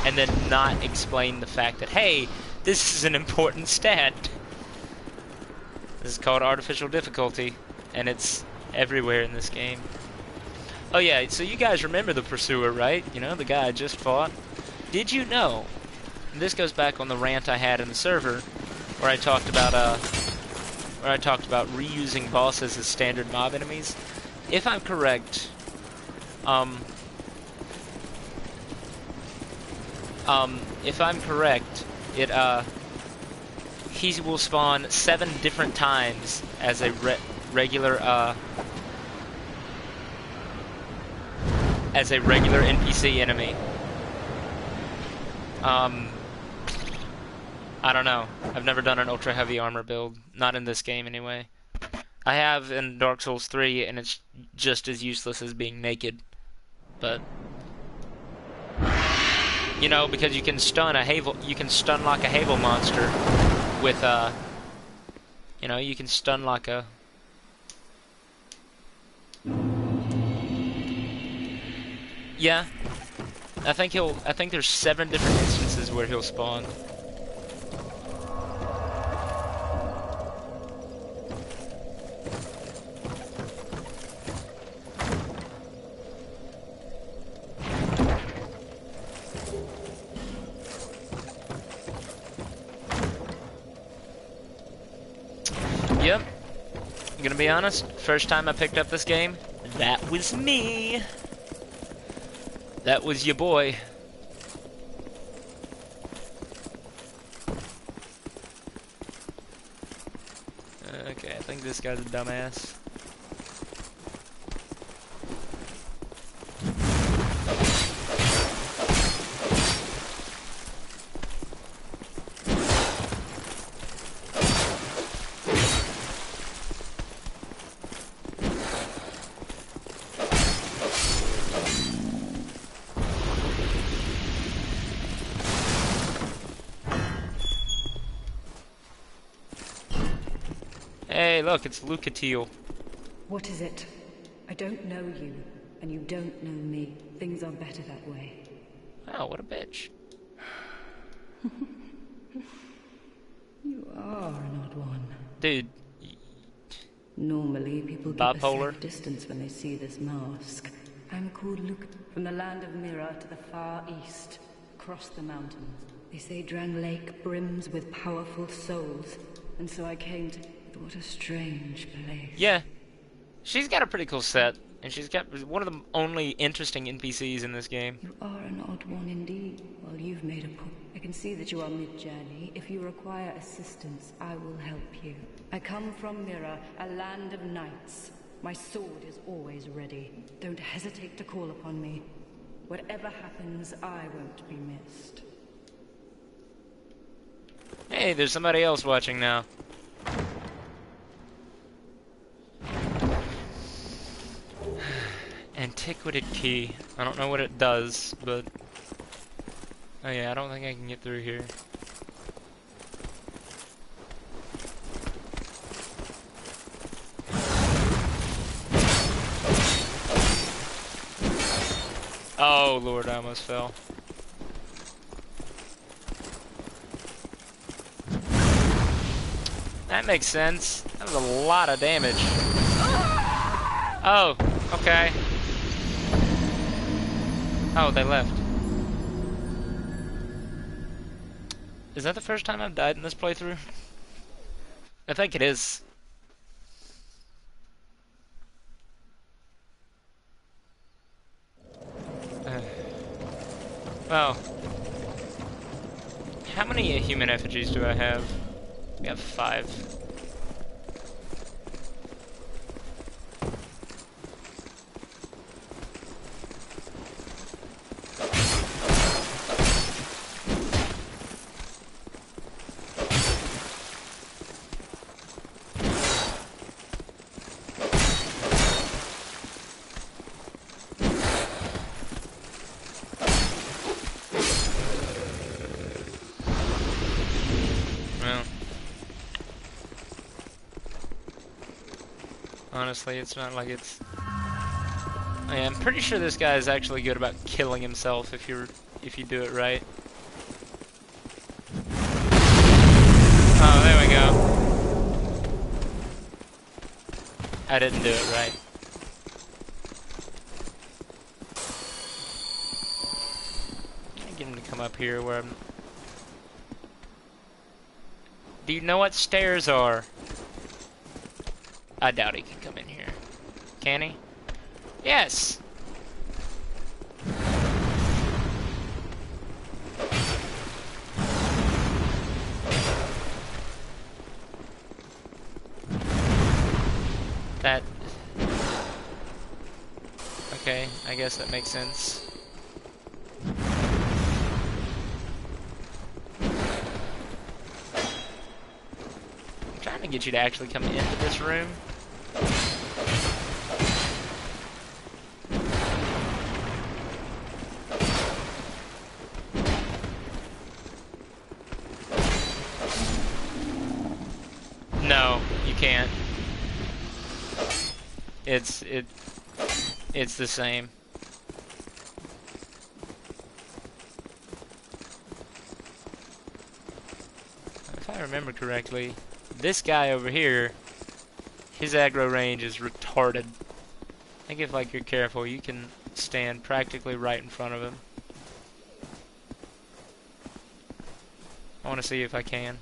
and then not explain the fact that, hey, this is an important stat. This is called artificial difficulty, and it's everywhere in this game. Oh yeah, so you guys remember the Pursuer, right? You know, the guy I just fought? Did you know, and this goes back on the rant I had in the server, where I talked about reusing bosses as standard mob enemies? If I'm correct, he will spawn 7 different times as a regular NPC enemy. I don't know. I've never done an ultra heavy armor build, not in this game anyway. I have in Dark Souls 3, and it's just as useless as being naked. But you know, because you can stun lock a Havel monster with you know, you can stun lock a. Yeah, I think there's 7 different instances where he'll spawn. Yep. I'm gonna be honest, first time I picked up this game, that was me. That was your boy. Okay, I think this guy's a dumbass. Hey, look, it's Lucatiel. What is it? I don't know you, and you don't know me. Things are better that way. Oh, what a bitch. Dude, Normally, people keep a bipolar? safe distance when they see this mask. I'm called Luke, from the land of Mira to the far east, across the mountains. They say Drang Lake brims with powerful souls, and so I came to... What a strange place. Yeah. She's got a pretty cool set, and she's got one of the only interesting NPCs in this game. You are an odd one indeed. Well, you've made a point. I can see that you are mid-journey. If you require assistance, I will help you. I come from Mira, a land of knights. My sword is always ready. Don't hesitate to call upon me. Whatever happens, I won't be missed. Hey, there's somebody else watching now. Antiquated key. I don't know what it does, but... Oh yeah, I don't think I can get through here. Oh lord, I almost fell. That makes sense. That was a lot of damage. Oh, okay. Oh, they left. Is that the first time I've died in this playthrough? I think it is. Well, how many human effigies do I have? We have 5. Honestly, it's not like it's... Yeah, I'm pretty sure this guy is actually good about killing himself if you do it right. Oh, there we go. I didn't do it right. Can I get him to come up here where I'm... Do you know what stairs are? I doubt he can come in here. Can he? Yes! That... Okay, I guess that makes sense. I'm trying to get you to actually come into this room. No, you can't. It's the same. If I remember correctly, this guy over here, his aggro range is retarded. I think if like you're careful, you can stand practically right in front of him. I want to see if I can.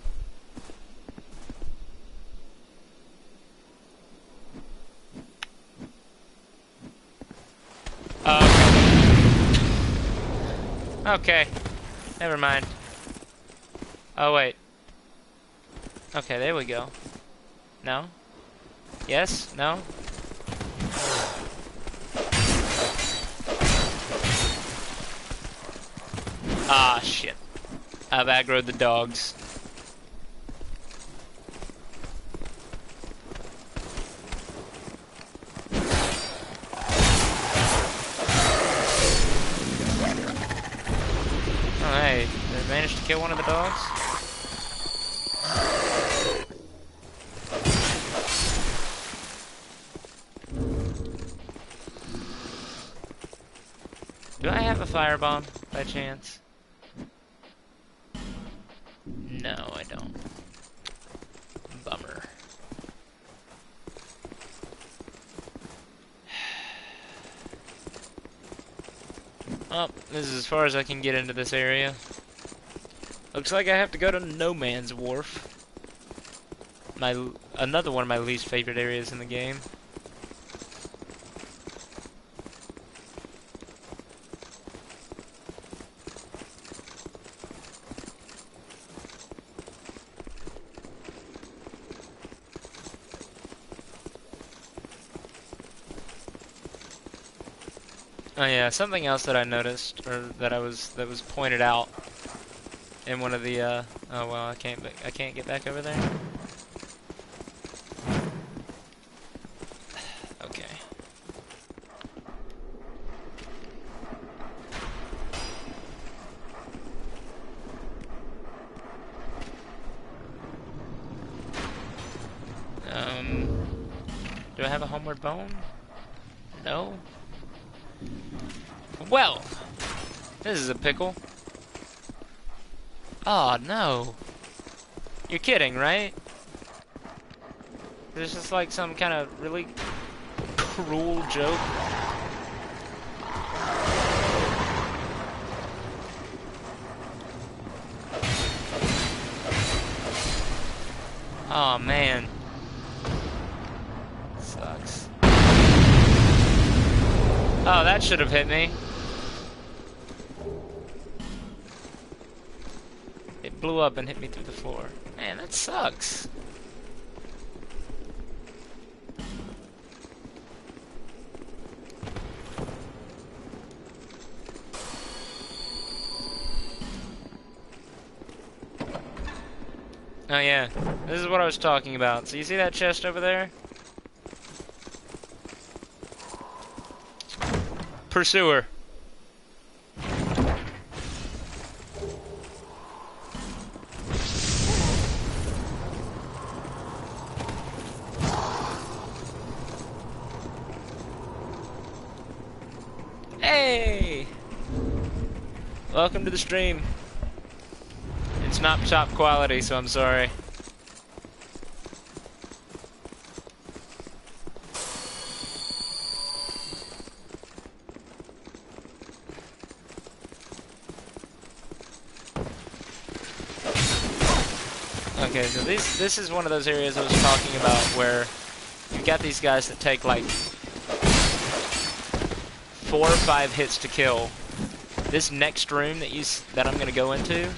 Okay. Never mind. Oh, wait. Okay, there we go. No? Yes? No? Ah, shit. I've aggroed the dogs. Oh, hey. Did I manage to kill one of the dogs? Do I have a firebomb, by chance? No, I don't. Bummer. Oh, this is as far as I can get into this area. Looks like I have to go to No Man's Wharf. Another one of my least favorite areas in the game. Oh yeah, something else that I noticed, or that was pointed out in one of the oh well, I can't get back over there. Okay. Do I have a homeward bone? No. Well, this is a pickle. Oh no. You're kidding, right? This is like some kind of really cruel joke. Oh man. Sucks. Oh, that should have hit me. It blew up and hit me through the floor. Man, that sucks. Oh yeah, this is what I was talking about. So you see that chest over there? Pursuer. Hey! Welcome to the stream. It's not top quality, so I'm sorry. Okay, so this is one of those areas I was talking about where you got these guys that take like 4 or 5 hits to kill. This next room that I'm gonna go into,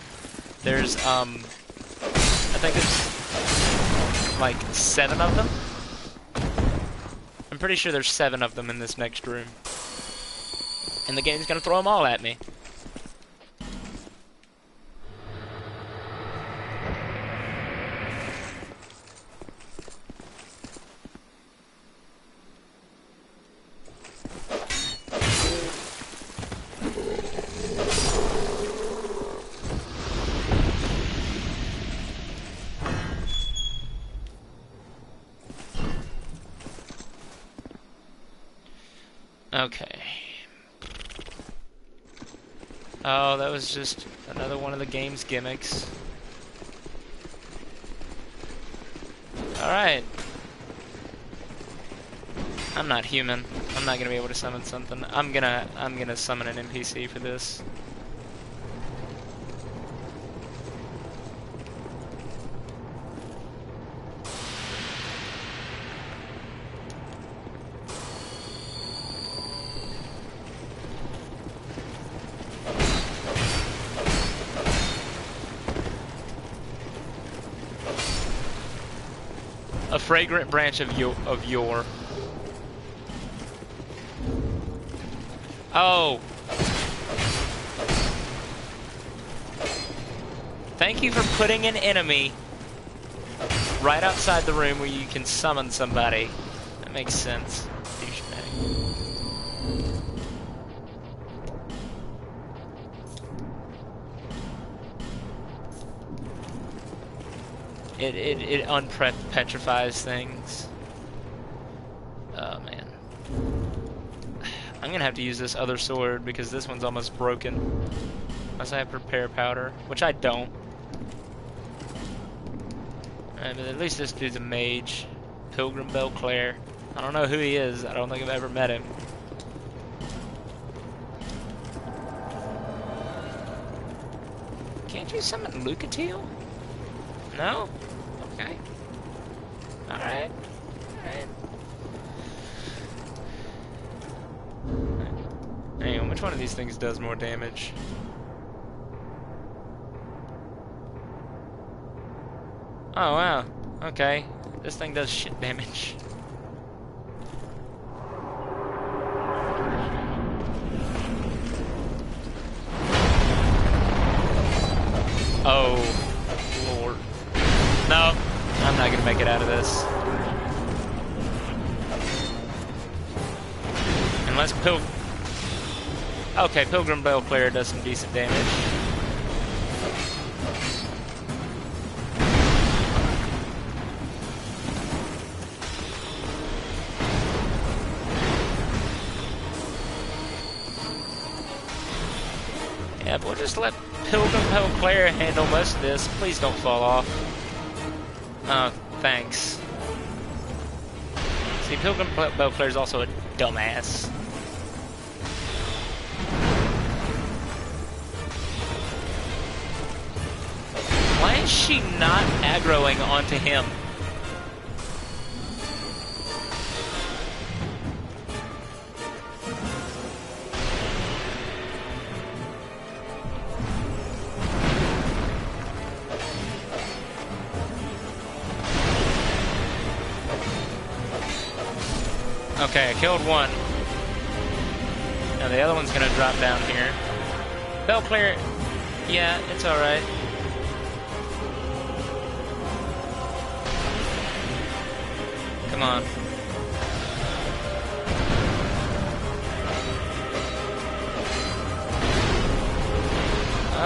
there's I think there's like 7 of them. I'm pretty sure there's 7 of them in this next room, and the game's gonna throw them all at me. Okay. Oh, that was just another one of the game's gimmicks. Alright. I'm not human. I'm not gonna be able to summon something. I'm gonna summon an NPC for this. A fragrant branch of yore. Oh. Thank you for putting an enemy right outside the room where you can summon somebody. That makes sense. Douchebag. It unpetrifies things. Oh man. I'm gonna have to use this other sword because this one's almost broken. Unless I have repair powder, which I don't. Alright, but at least this dude's a mage. Pilgrim Belclair. I don't know who he is. I don't think I've ever met him. do summon Lucatiel? No? Okay. Alright. Alright. Hang on, which one of these things does more damage? Oh, wow. Okay. This thing does shit damage. Oh, Lord. No, I'm not gonna make it out of this. Unless Okay, Pilgrim Belclair does some decent damage. Yeah, but we'll just let Pilgrim Belclair handle most of this. Please don't fall off. Oh, thanks. See, Pilgrim Belclair is also a dumbass. Why is she not aggroing onto him? Okay, I killed one. Now the other one's gonna drop down here. Belclair, yeah, it's alright. Come on.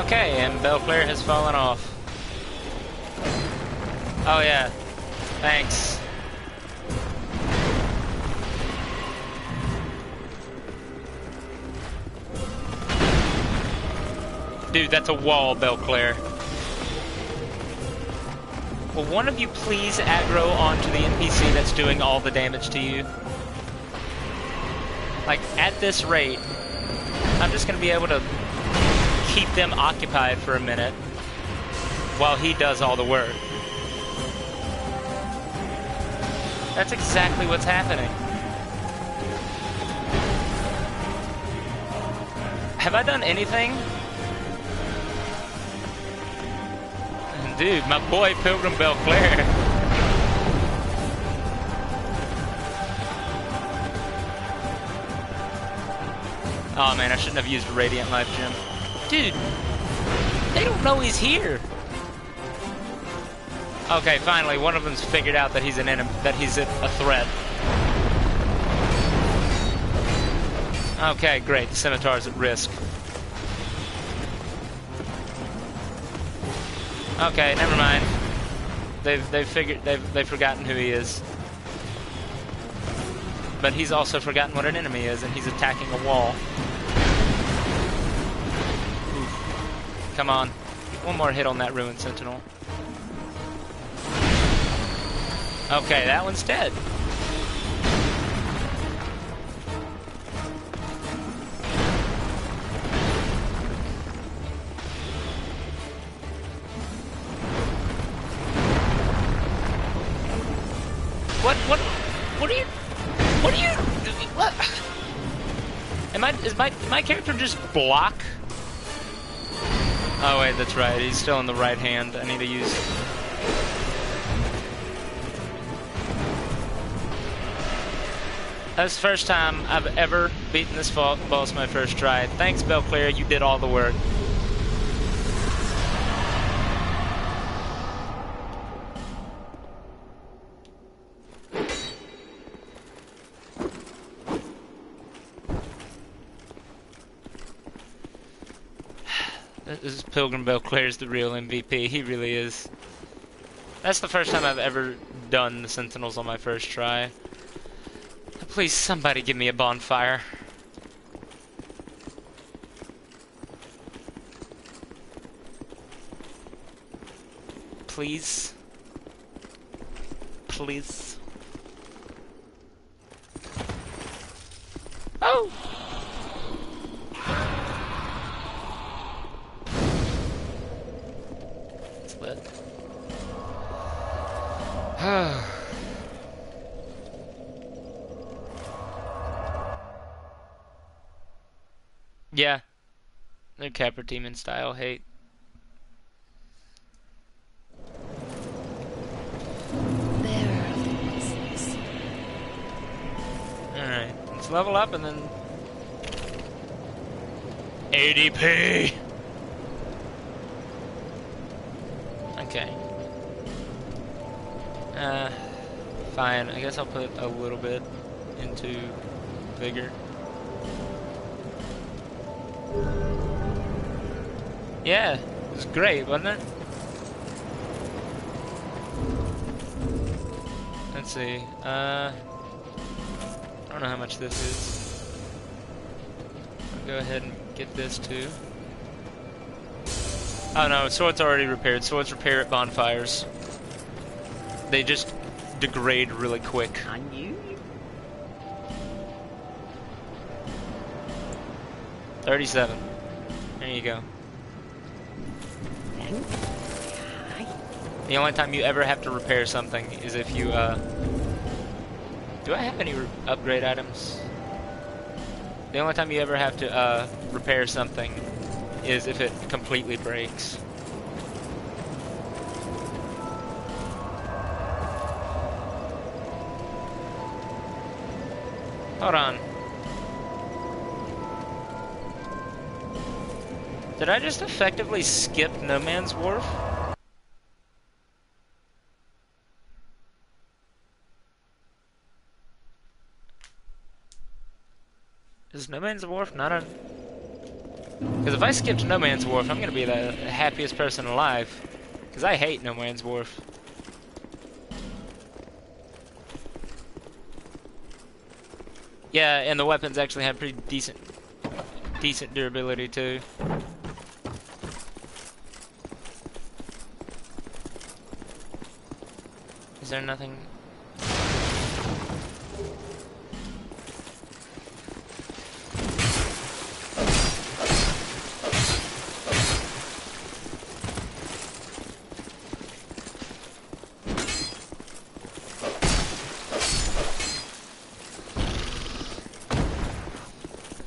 Okay, and Belclair has fallen off. Oh yeah, thanks. Dude, that's a wall, Belclair. Will one of you please aggro onto the NPC that's doing all the damage to you? Like, at this rate, I'm just gonna be able to keep them occupied for a minute while he does all the work. That's exactly what's happening. Have I done anything? Dude, my boy Pilgrim Belclair. Oh man, I shouldn't have used Radiant Life Gem. Dude, they don't know he's here. Okay, finally, one of them's figured out that he's an enemy, that he's a threat. Okay, great. The scimitar's at risk. Okay, never mind. They've forgotten who he is. But he's also forgotten what an enemy is, and he's attacking a wall. Oof. Come on. One more hit on that Ruined Sentinel. Okay, that one's dead. What? Is my character just block? Oh wait, that's right. He's still in the right hand. I need to use. That's the first time I've ever beaten this boss my first try. Thanks, Belclair. You did all the work. This Pilgrim Belclair is the real MVP. He really is. That's the first time I've ever done the Sentinels on my first try. Please, somebody give me a bonfire. Please. Please. Oh! Yeah. They're Capra Demon style hate. Bearer of the Witnesses. Alright. Let's level up and then ADP. Okay. Fine. I guess I'll put a little bit into vigor. Yeah, it was great, wasn't it? Let's see. I don't know how much this is. I'll go ahead and get this too. Oh no, swords already repaired. Swords repair at bonfires. They just degrade really quick. I knew you. 37. There you go. The only time you ever have to repair something is if you, do I have any upgrade items? The only time you ever have to, repair something is if it completely breaks. Hold on. Did I just effectively skip No Man's Wharf? Is No Man's Wharf not a... Because if I skipped No Man's Wharf, I'm gonna be the happiest person alive. Because I hate No Man's Wharf. Yeah, and the weapons actually have pretty decent durability too. Is there nothing?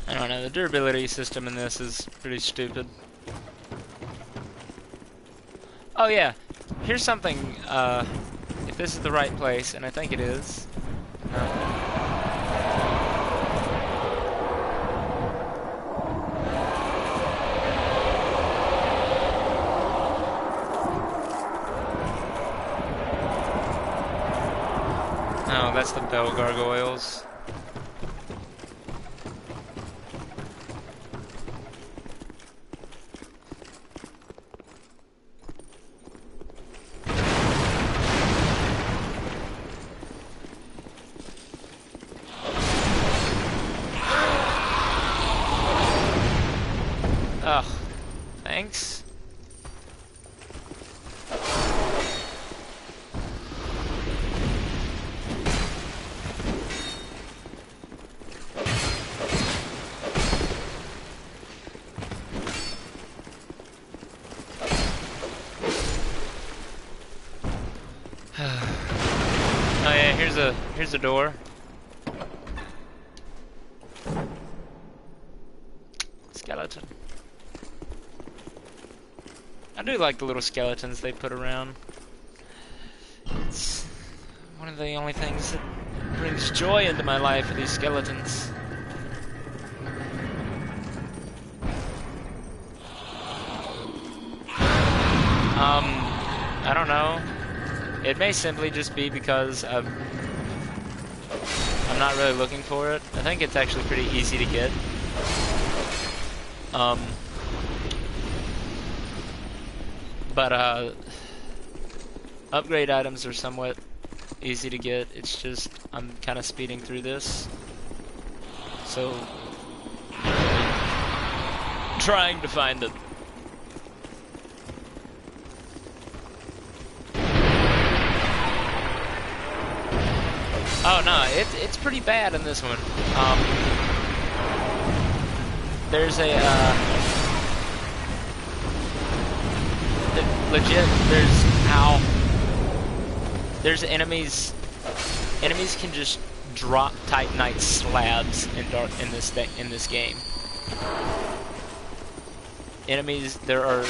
I don't know, the durability system in this is pretty stupid. Oh yeah, here's something, if this is the right place, and I think it is. No. Oh, that's the bell gargoyles. Ugh, thanks. Oh yeah, here's a door. Skeleton. I do like the little skeletons they put around. It's one of the only things that brings joy into my life are these skeletons. I don't know. It may simply just be because I'm not really looking for it. I think it's actually pretty easy to get. But upgrade items are somewhat easy to get. It's just I'm kind of speeding through this, so trying to find it. Oh no, it's pretty bad in this one. There's a legit, there's, ow. There's enemies. Enemies can just drop Titanite slabs in this game. Enemies, there are...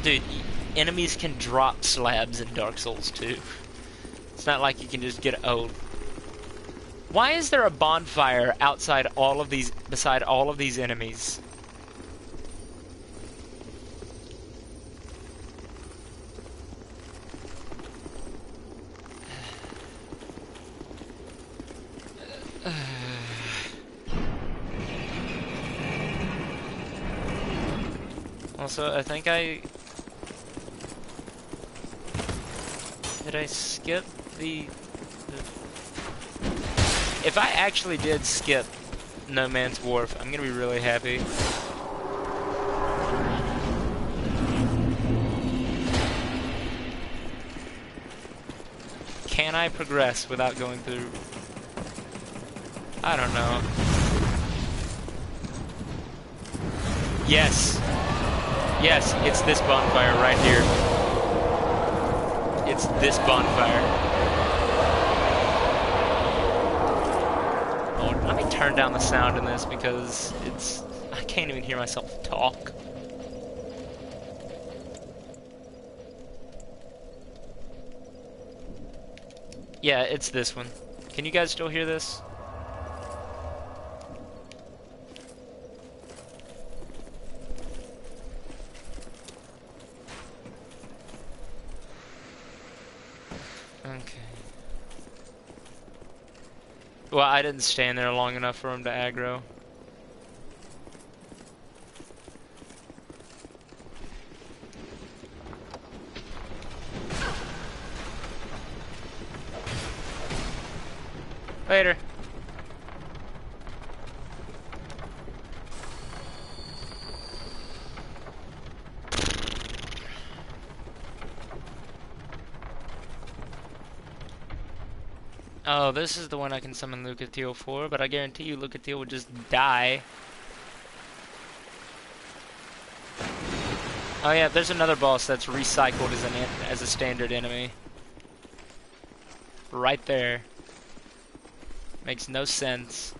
Dude, enemies can drop slabs in Dark Souls 2. It's not like you can just get... Oh. Why is there a bonfire outside all of these... beside all of these enemies? Also, I think did I skip the... If I actually did skip No Man's Wharf, I'm gonna be really happy. Can I progress without going through... I don't know. Yes. Yes, it's this bonfire right here. It's this bonfire. Oh, let me turn down the sound in this because it's... I can't even hear myself talk. Yeah, it's this one. Can you guys still hear this? Okay. Well, I didn't stand there long enough for him to aggro. Later. Oh, this is the one I can summon Lucatiel for, but I guarantee you Lucatiel would just die. Oh yeah, there's another boss that's recycled as a standard enemy. Right there. Makes no sense.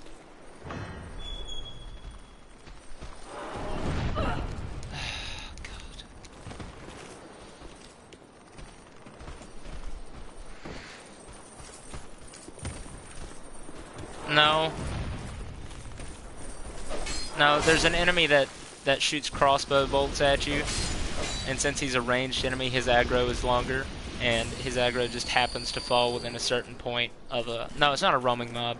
No. No, there's an enemy that shoots crossbow bolts at you, and since he's a ranged enemy, his aggro is longer, and his aggro just happens to fall within a certain point of a... No, it's not a roaming mob.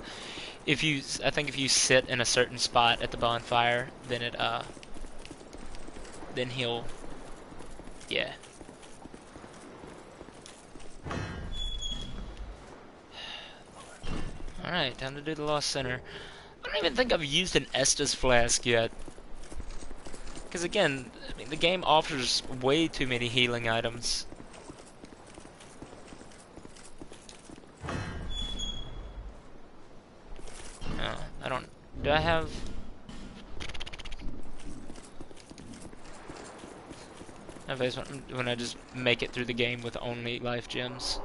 I think if you sit in a certain spot at the bonfire, then then he'll... Yeah. Alright, time to do the Lost Center. I don't even think I've used an Estus Flask yet. Because again, I mean, the game offers way too many healing items. No, I don't... Do I have... I face when I just make it through the game with only life gems.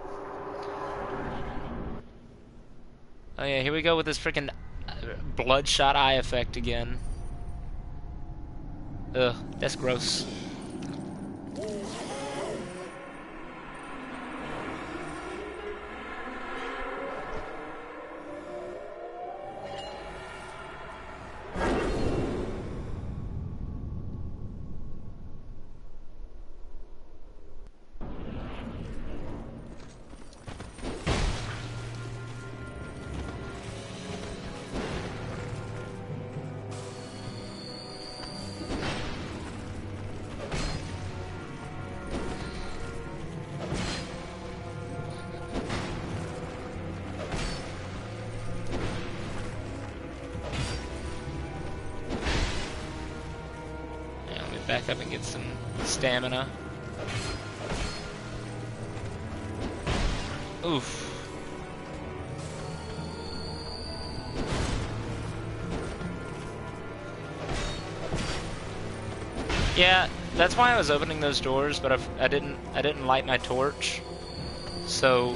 Oh yeah, here we go with this freaking bloodshot eye effect again. Ugh, that's gross. Back up and get some stamina. Oof. Yeah, that's why I was opening those doors, but I didn't light my torch, so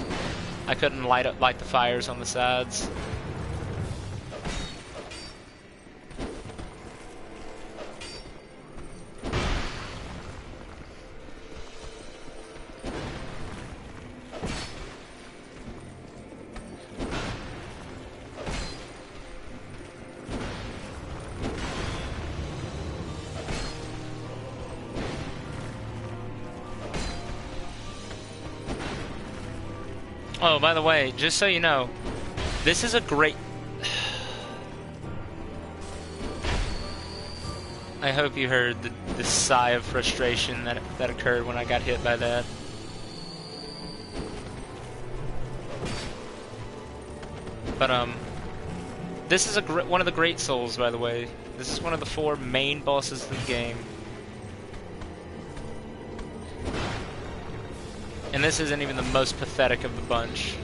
I couldn't light the fires on the sides. Oh, by the way, just so you know, this is a great... I hope you heard the sigh of frustration that occurred when I got hit by that. But, this is one of the great souls, by the way. This is one of the 4 main bosses of the game. And this isn't even the most pathetic of the bunch.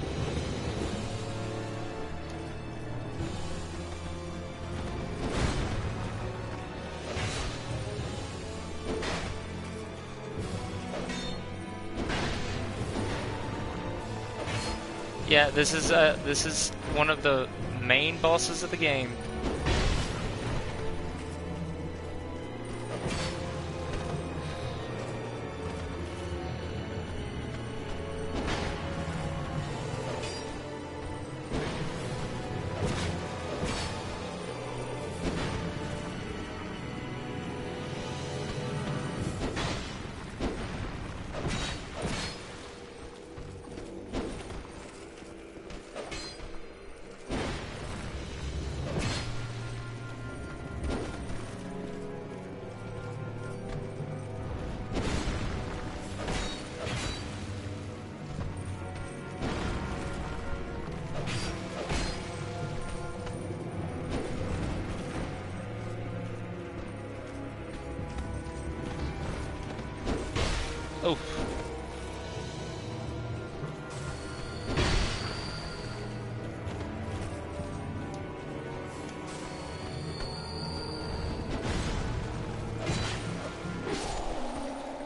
Yeah, this is one of the main bosses of the game. Oh.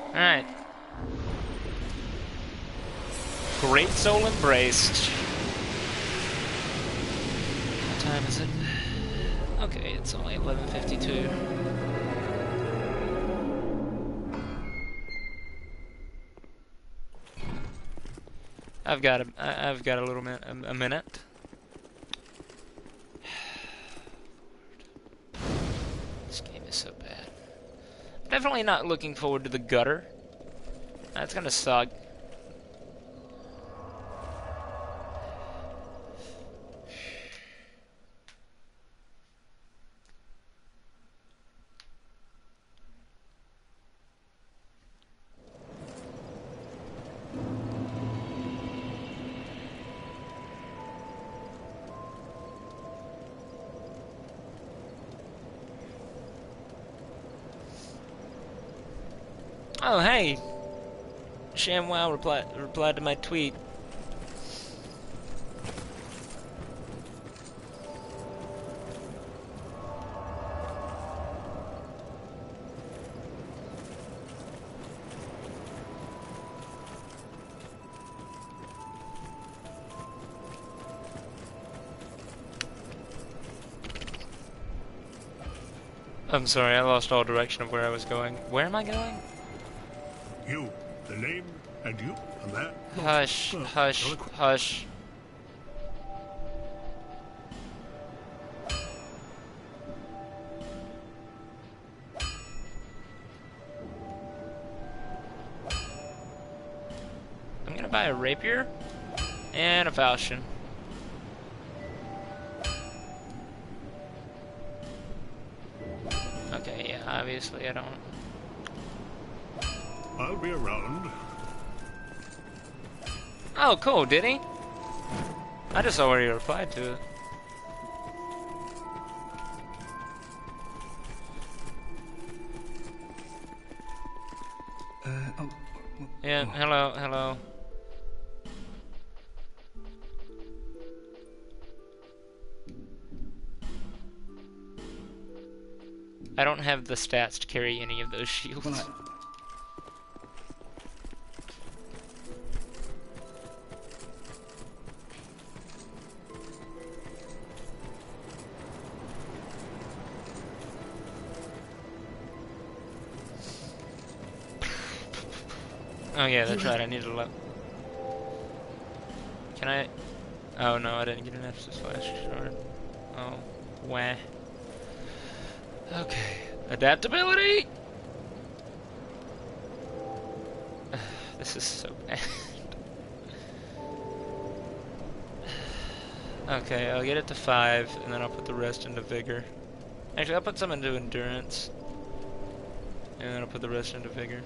Alright. Great soul embraced. What time is it? Okay, it's only 11:52. I've got a little minute, a minute. This game is so bad. Definitely not looking forward to the gutter. That's gonna suck. Oh, hey! ShamWow replied to my tweet. I'm sorry, I lost all direction of where I was going. Where am I going? You, the name, and you, and that. Hush, hush, hush. I'm gonna buy a rapier and a falchion. Okay, yeah, obviously I don't. I'll be around. Oh, cool, did he? I just already replied to it. Yeah, hello, hello. I don't have the stats to carry any of those shields. Well, Oh yeah, that's right. I need to Can I? Oh no, I didn't get an Estus flash shard. Oh, wah. Okay, adaptability. This is so bad. Okay, I'll get it to 5, and then I'll put the rest into vigor. Actually, I'll put some into endurance, and then I'll put the rest into vigor.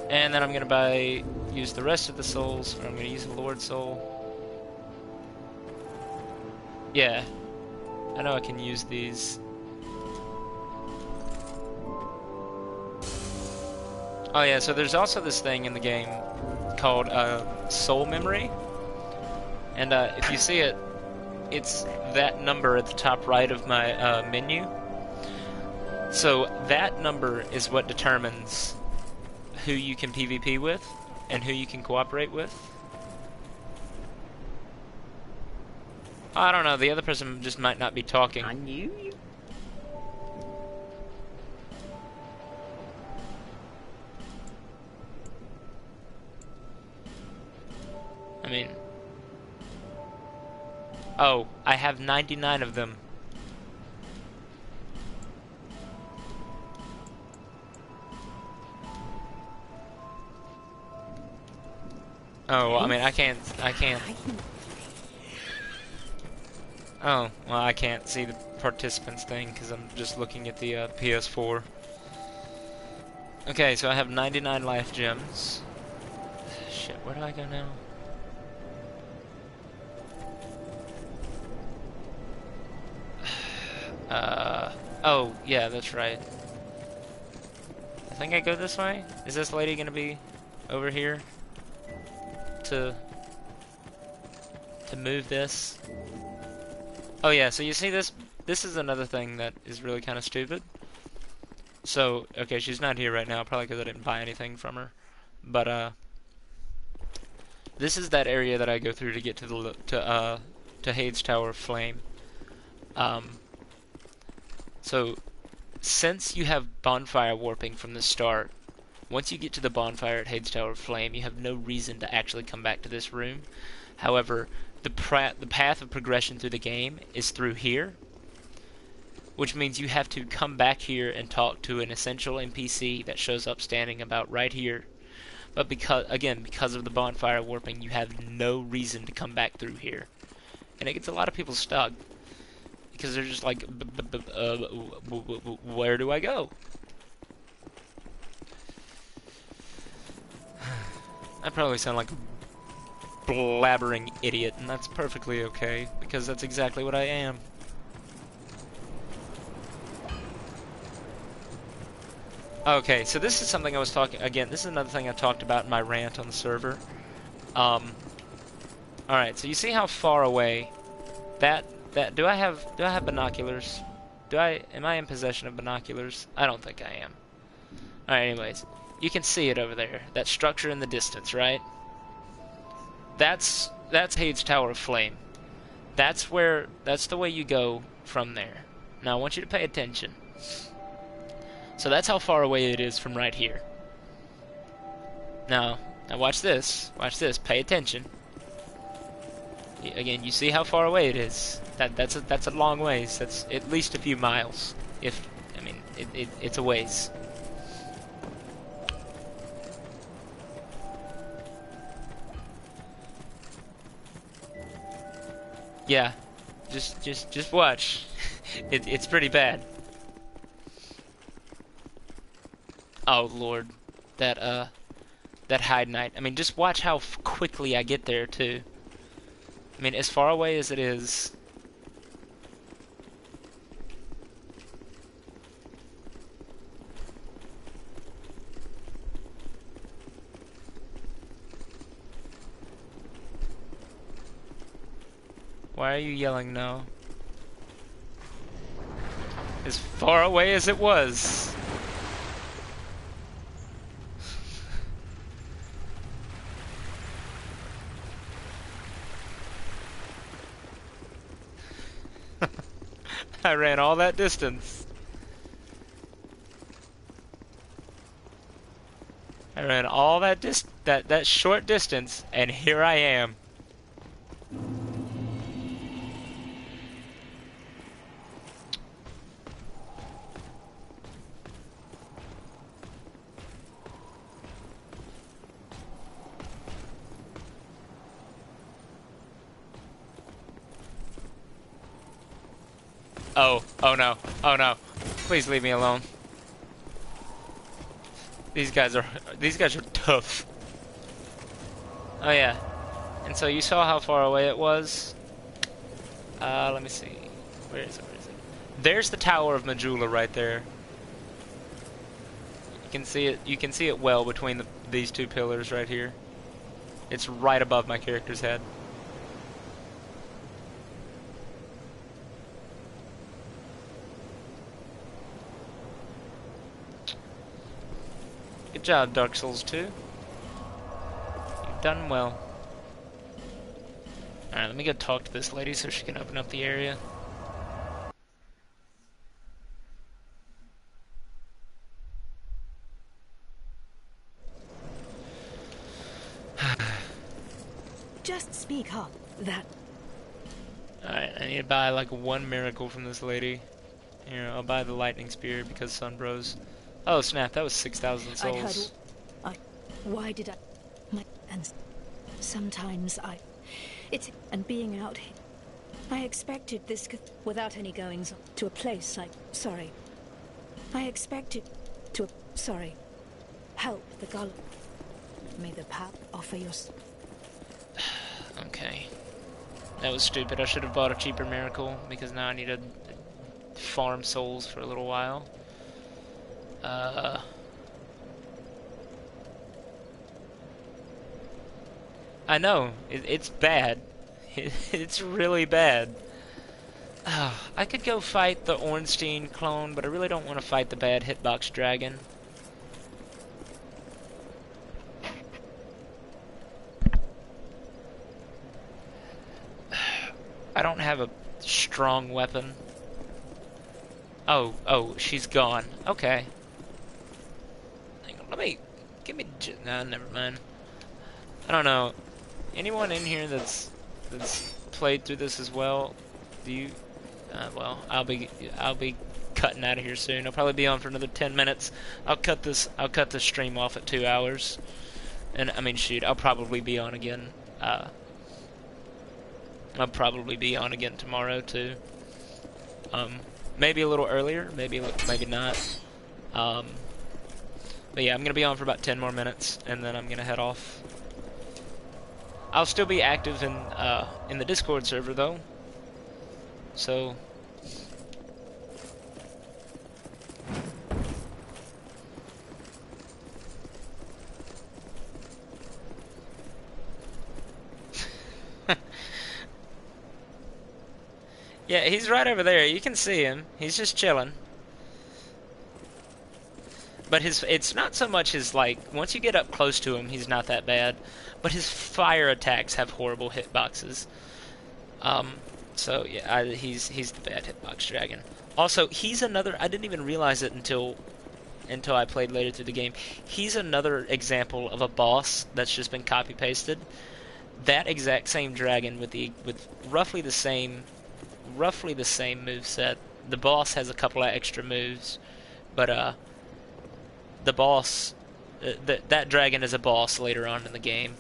And then I'm gonna use the rest of the souls, or I'm gonna use the Lord Soul. Yeah, I know I can use these. Oh yeah, so there's also this thing in the game called soul memory, and if you see it, it's that number at the top right of my menu. So that number is what determines who you can PvP with and who you can cooperate with. I don't know, the other person just might not be talking. I knew you. I mean... Oh, I have 99 of them. Oh, well, I mean, I can't... Oh, well, I can't see the participants thing because I'm just looking at the PS4. Okay, so I have 99 life gems. Shit, where do I go now? Oh, yeah, that's right. I think I go this way? Is this lady gonna be over here to move this? Oh yeah, so you see this? This is another thing that is really kind of stupid. So, okay, she's not here right now, probably because I didn't buy anything from her. But, this is that area that I go through to get to the, to Hades Tower of Flame. So, since you have bonfire warping from the start, once you get to the bonfire at Hades Tower of Flame, you have no reason to actually come back to this room. However, the path of progression through the game is through here, which means you have to come back here and talk to an essential NPC that shows up standing about right here. But because of the bonfire warping, you have no reason to come back through here. And it gets a lot of people stuck. Because they're just like, where do I go? I probably sound like a blabbering idiot, and that's perfectly okay, because that's exactly what I am. Okay, so this is something I was talking, again, this is another thing I talked about in my rant on the server. Alright, so you see how far away do I have binoculars? Am I in possession of binoculars? I don't think I am. Alright, anyways. You can see it over there. That structure in the distance, right? That's Hades Tower of Flame. That's the way you go from there. Now I want you to pay attention. So that's how far away it is from right here. Now watch this. Watch this. Pay attention. Again, you see how far away it is. That's a long ways. That's at least a few miles. It's a ways. Yeah, just watch. It's pretty bad. Oh Lord, that hide night. I mean, just watch how quickly I get there too. I mean, as far away as it is. Why are you yelling no? As far away as it was. I ran all that distance. I ran all that that short distance, and here I am. Oh no, oh no. Please leave me alone. These guys are tough. Oh yeah. And so you saw how far away it was? Let me see. Where is it? Where is it? There's the Tower of Majula right there. You can see it. You can see it well between these two pillars right here. It's right above my character's head. Good job, Dark Souls 2. You've done well. Alright, let me go talk to this lady so she can open up the area. Just speak up. That. Alright, I need to buy like one miracle from this lady. Here, I'll buy the lightning spear because Sun Bros. Oh snap, that was 6,000 souls. Why did I? And sometimes it's and being out here. I expected this without any goings on to a place like. Sorry. I expected to. Sorry. Help the golem. May the path offer your. Okay. That was stupid. I should have bought a cheaper miracle because now I need to farm souls for a little while. I know. It's bad. It's really bad. I could go fight the Ornstein clone, but I really don't want to fight the bad hitbox dragon. I don't have a strong weapon. Oh, she's gone. Okay. Hang on, nah, never mind. I don't know. Anyone in here that's played through this as well? Do you? Well, I'll be cutting out of here soon. I'll probably be on for another 10 minutes. I'll cut this stream off at 2 hours. And I mean, shoot, I'll probably be on again. I'll probably be on again tomorrow too. Maybe a little earlier, maybe not. But yeah, I'm gonna be on for about 10 more minutes, and then I'm gonna head off. I'll still be active in the Discord server though. So. Yeah, he's right over there. You can see him. He's just chilling. But it's not so much his, like, once you get up close to him, he's not that bad. But his fire attacks have horrible hitboxes. So yeah, he's the bad hitbox dragon. Also, he's another, I didn't even realize it until I played later through the game. He's another example of a boss that's just been copy pasted. That exact same dragon with roughly the same moveset. The boss has a couple of extra moves, but the boss, that dragon is a boss later on in the game.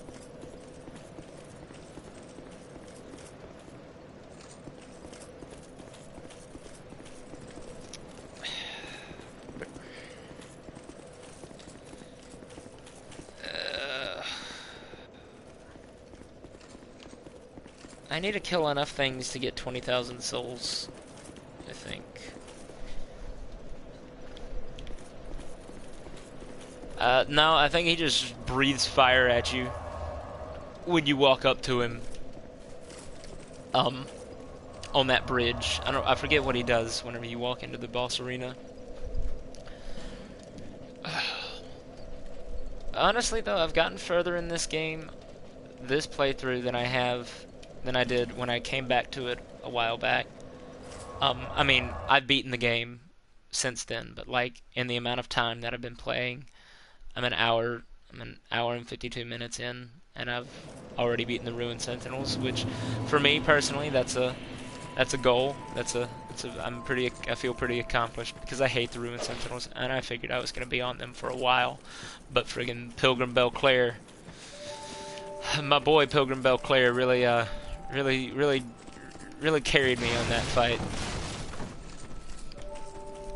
I need to kill enough things to get 20,000 souls, I think. No, I think he just breathes fire at you when you walk up to him. On that bridge. I forget what he does whenever you walk into the boss arena. Honestly though, I've gotten further in this game, this playthrough, than I did when I came back to it a while back. I mean, I've beaten the game since then, but like in the amount of time that I've been playing, I'm an hour and 52 minutes in, and I've already beaten the Ruined Sentinels, which, for me personally, that's a goal. I feel pretty accomplished because I hate the Ruined Sentinels, and I figured I was gonna be on them for a while, but friggin' Pilgrim Belclair, my boy Pilgrim Belclair, really carried me on that fight.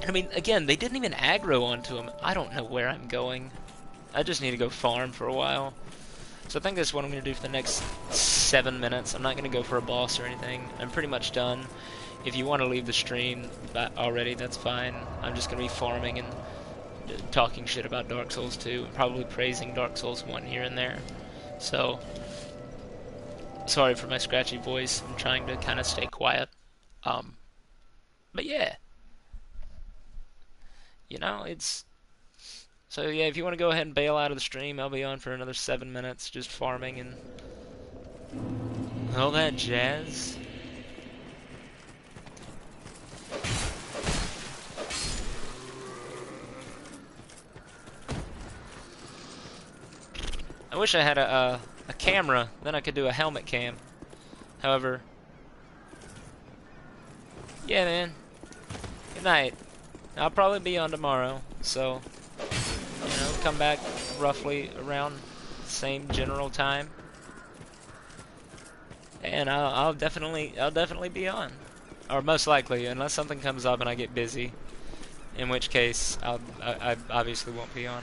I mean, again, they didn't even aggro onto him. I don't know where I'm going. I just need to go farm for a while. So I think that's what I'm going to do for the next 7 minutes. I'm not going to go for a boss or anything. I'm pretty much done. If you want to leave the stream already, that's fine. I'm just going to be farming and talking shit about Dark Souls 2 and probably praising Dark Souls 1 here and there. So, sorry for my scratchy voice. I'm trying to kind of stay quiet. But yeah. You know, it's... So yeah, if you want to go ahead and bail out of the stream, I'll be on for another 7 minutes just farming and all that jazz. I wish I had a camera, then I could do a helmet cam. However, yeah, man. Good night. I'll probably be on tomorrow, so you know, come back roughly around the same general time, and I'll definitely be on, or most likely, unless something comes up and I get busy, in which case I obviously won't be on.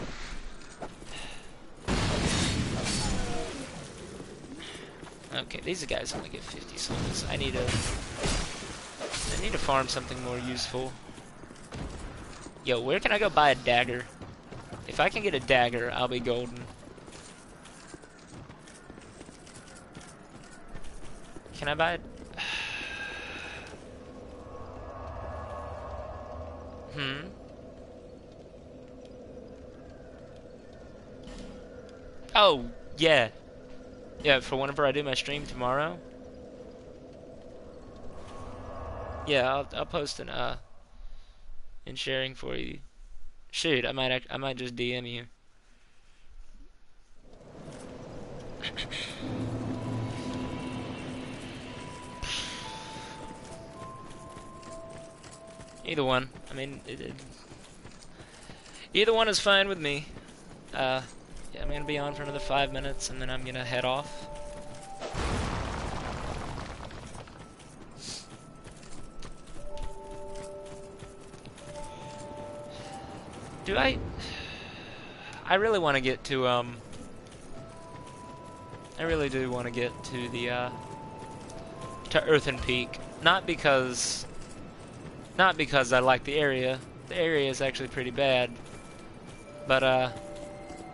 Okay, these guys only get 50 souls. I need to farm something more useful. Yo, where can I go buy a dagger? If I can get a dagger, I'll be golden. Can I buy it? Oh, yeah. Yeah, for whenever I do my stream tomorrow. Yeah, I'll post an in sharing for you. Shoot, I might just DM you. Either one. I mean, either one is fine with me. Yeah, I'm gonna be on for another 5 minutes, and then I'm gonna head off. Do I really want to get to I really do want to get to the to Earthen Peak. Not because I like the area. The area is actually pretty bad. But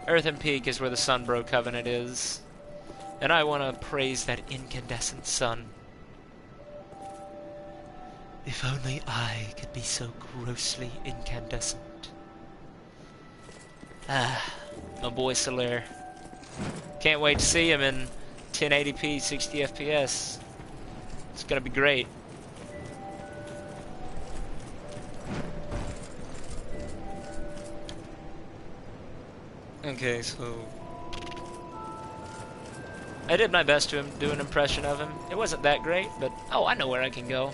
Earthen Peak is where the Sunbro Covenant is. And I want to praise that incandescent sun. If only I could be so grossly incandescent. Ah, my boy Solaire. Can't wait to see him in 1080p, 60 FPS. It's gonna be great. Okay, so I did my best to do an impression of him. It wasn't that great, but oh, I know where I can go.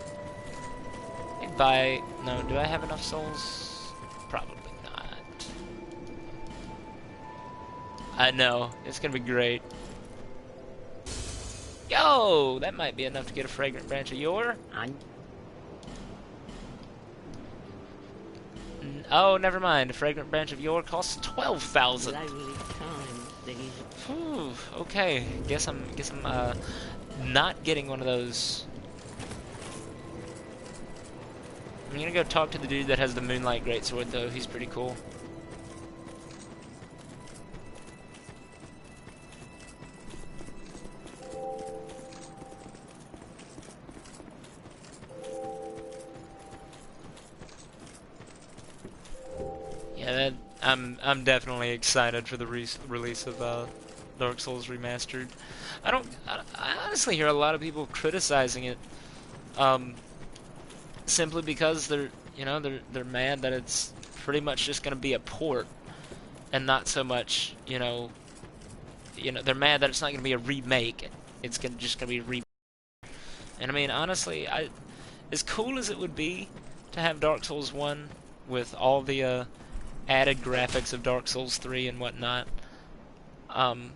And buy... No, do I have enough souls? Probably not. I know, it's gonna be great. Yo, that might be enough to get a fragrant branch of yore. Oh, never mind. A fragrant branch of yore costs 12,000. Whew, okay. Guess I'm not getting one of those. I'm gonna go talk to the dude that has the Moonlight Greatsword, though. He's pretty cool. Yeah, I'm definitely excited for the release of Dark Souls Remastered. I honestly hear a lot of people criticizing it. simply because they're, you know, they're mad that it's pretty much just going to be a port, and not so much, they're mad that it's not going to be a remake. It's just going to be a remake. And I mean, honestly, as cool as it would be to have Dark Souls 1 with all the added graphics of Dark Souls 3 and whatnot, I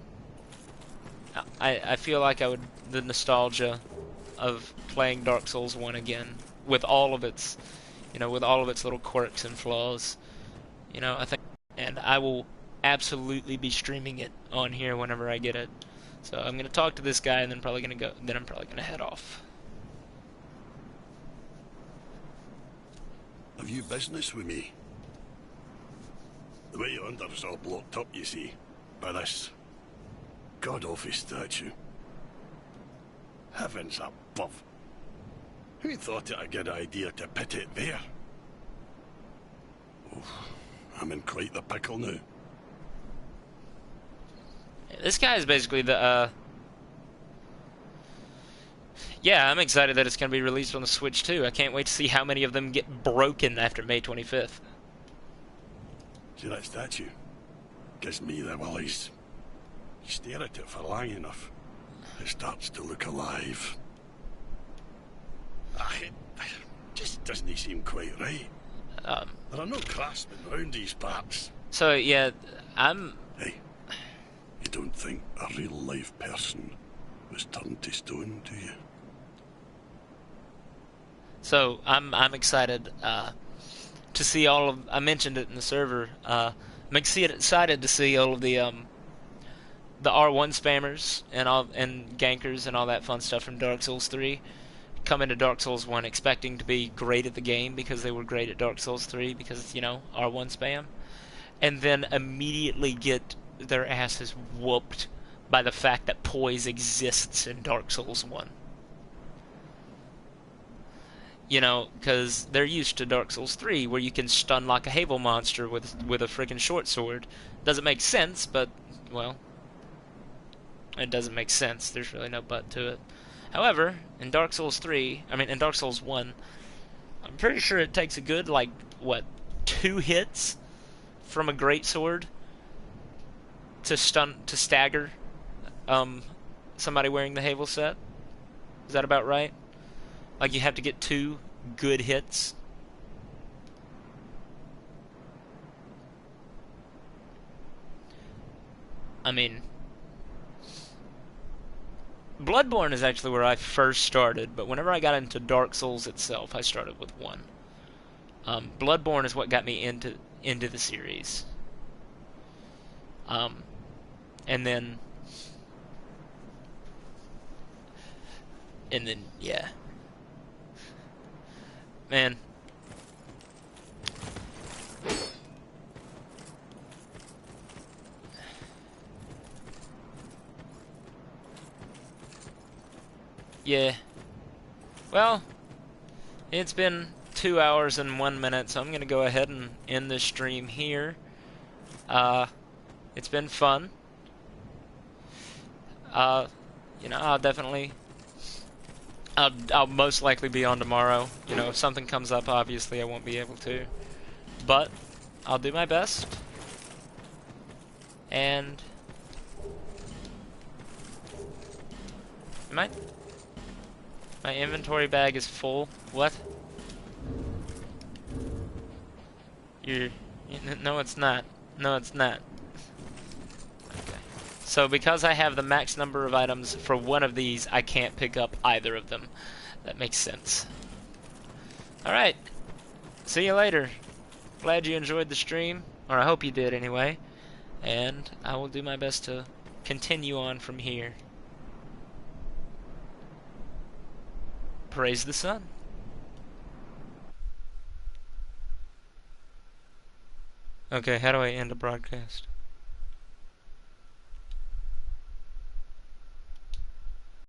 feel like the nostalgia of playing Dark Souls 1 again with all of its, with all of its little quirks and flaws, I think, and I will absolutely be streaming it on here whenever I get it. So I'm gonna talk to this guy, and then I'm probably gonna head off. Have you business with me? The way yonder is all blocked up, you see, by this god-awful statue. Heavens above. Who thought it a good idea to put it there? Oh, I'm in quite the pickle now. This guy is basically the, yeah, I'm excited that it's going to be released on the Switch too. I can't wait to see how many of them get broken after May 25th. See that statue? Gives me the willies. You stare at it for long enough, it starts to look alive. It just doesn't seem quite right. There are no craftsmen round these parts. So, yeah, Hey, you don't think a real-life person was turned to stone, do you? So, I'm excited to see all of... I mentioned it in the server. I'm excited to see all of the R1 spammers and gankers and all that fun stuff from Dark Souls 3 come into Dark Souls 1 expecting to be great at the game because they were great at Dark Souls 3 because, R1 spam, and then immediately get their asses whooped by the fact that poise exists in Dark Souls 1. Because they're used to Dark Souls 3 where you can stun like a Havel monster with a freaking short sword. Doesn't make sense, but, well, it doesn't make sense. There's really no but to it. However, in Dark Souls 1, I'm pretty sure it takes a good, 2 hits from a greatsword to stagger somebody wearing the Havel set. Is that about right? You have to get 2 good hits. I mean, Bloodborne is actually where I first started, but whenever I got into Dark Souls itself, I started with 1. Bloodborne is what got me into the series. And then, yeah. Man. Yeah. Well, it's been 2 hours and 1 minute, so I'm gonna go ahead and end this stream here. It's been fun. I'll most likely be on tomorrow. If something comes up, obviously I won't be able to. But I'll do my best. And my inventory bag is full. What? No, it's not. No, it's not. Okay. So because I have the max number of items for one of these, I can't pick up either of them. That makes sense. Alright. See you later. Glad you enjoyed the stream. Or I hope you did anyway. And I will do my best to continue on from here. Praise the sun. Okay, how do I end a broadcast?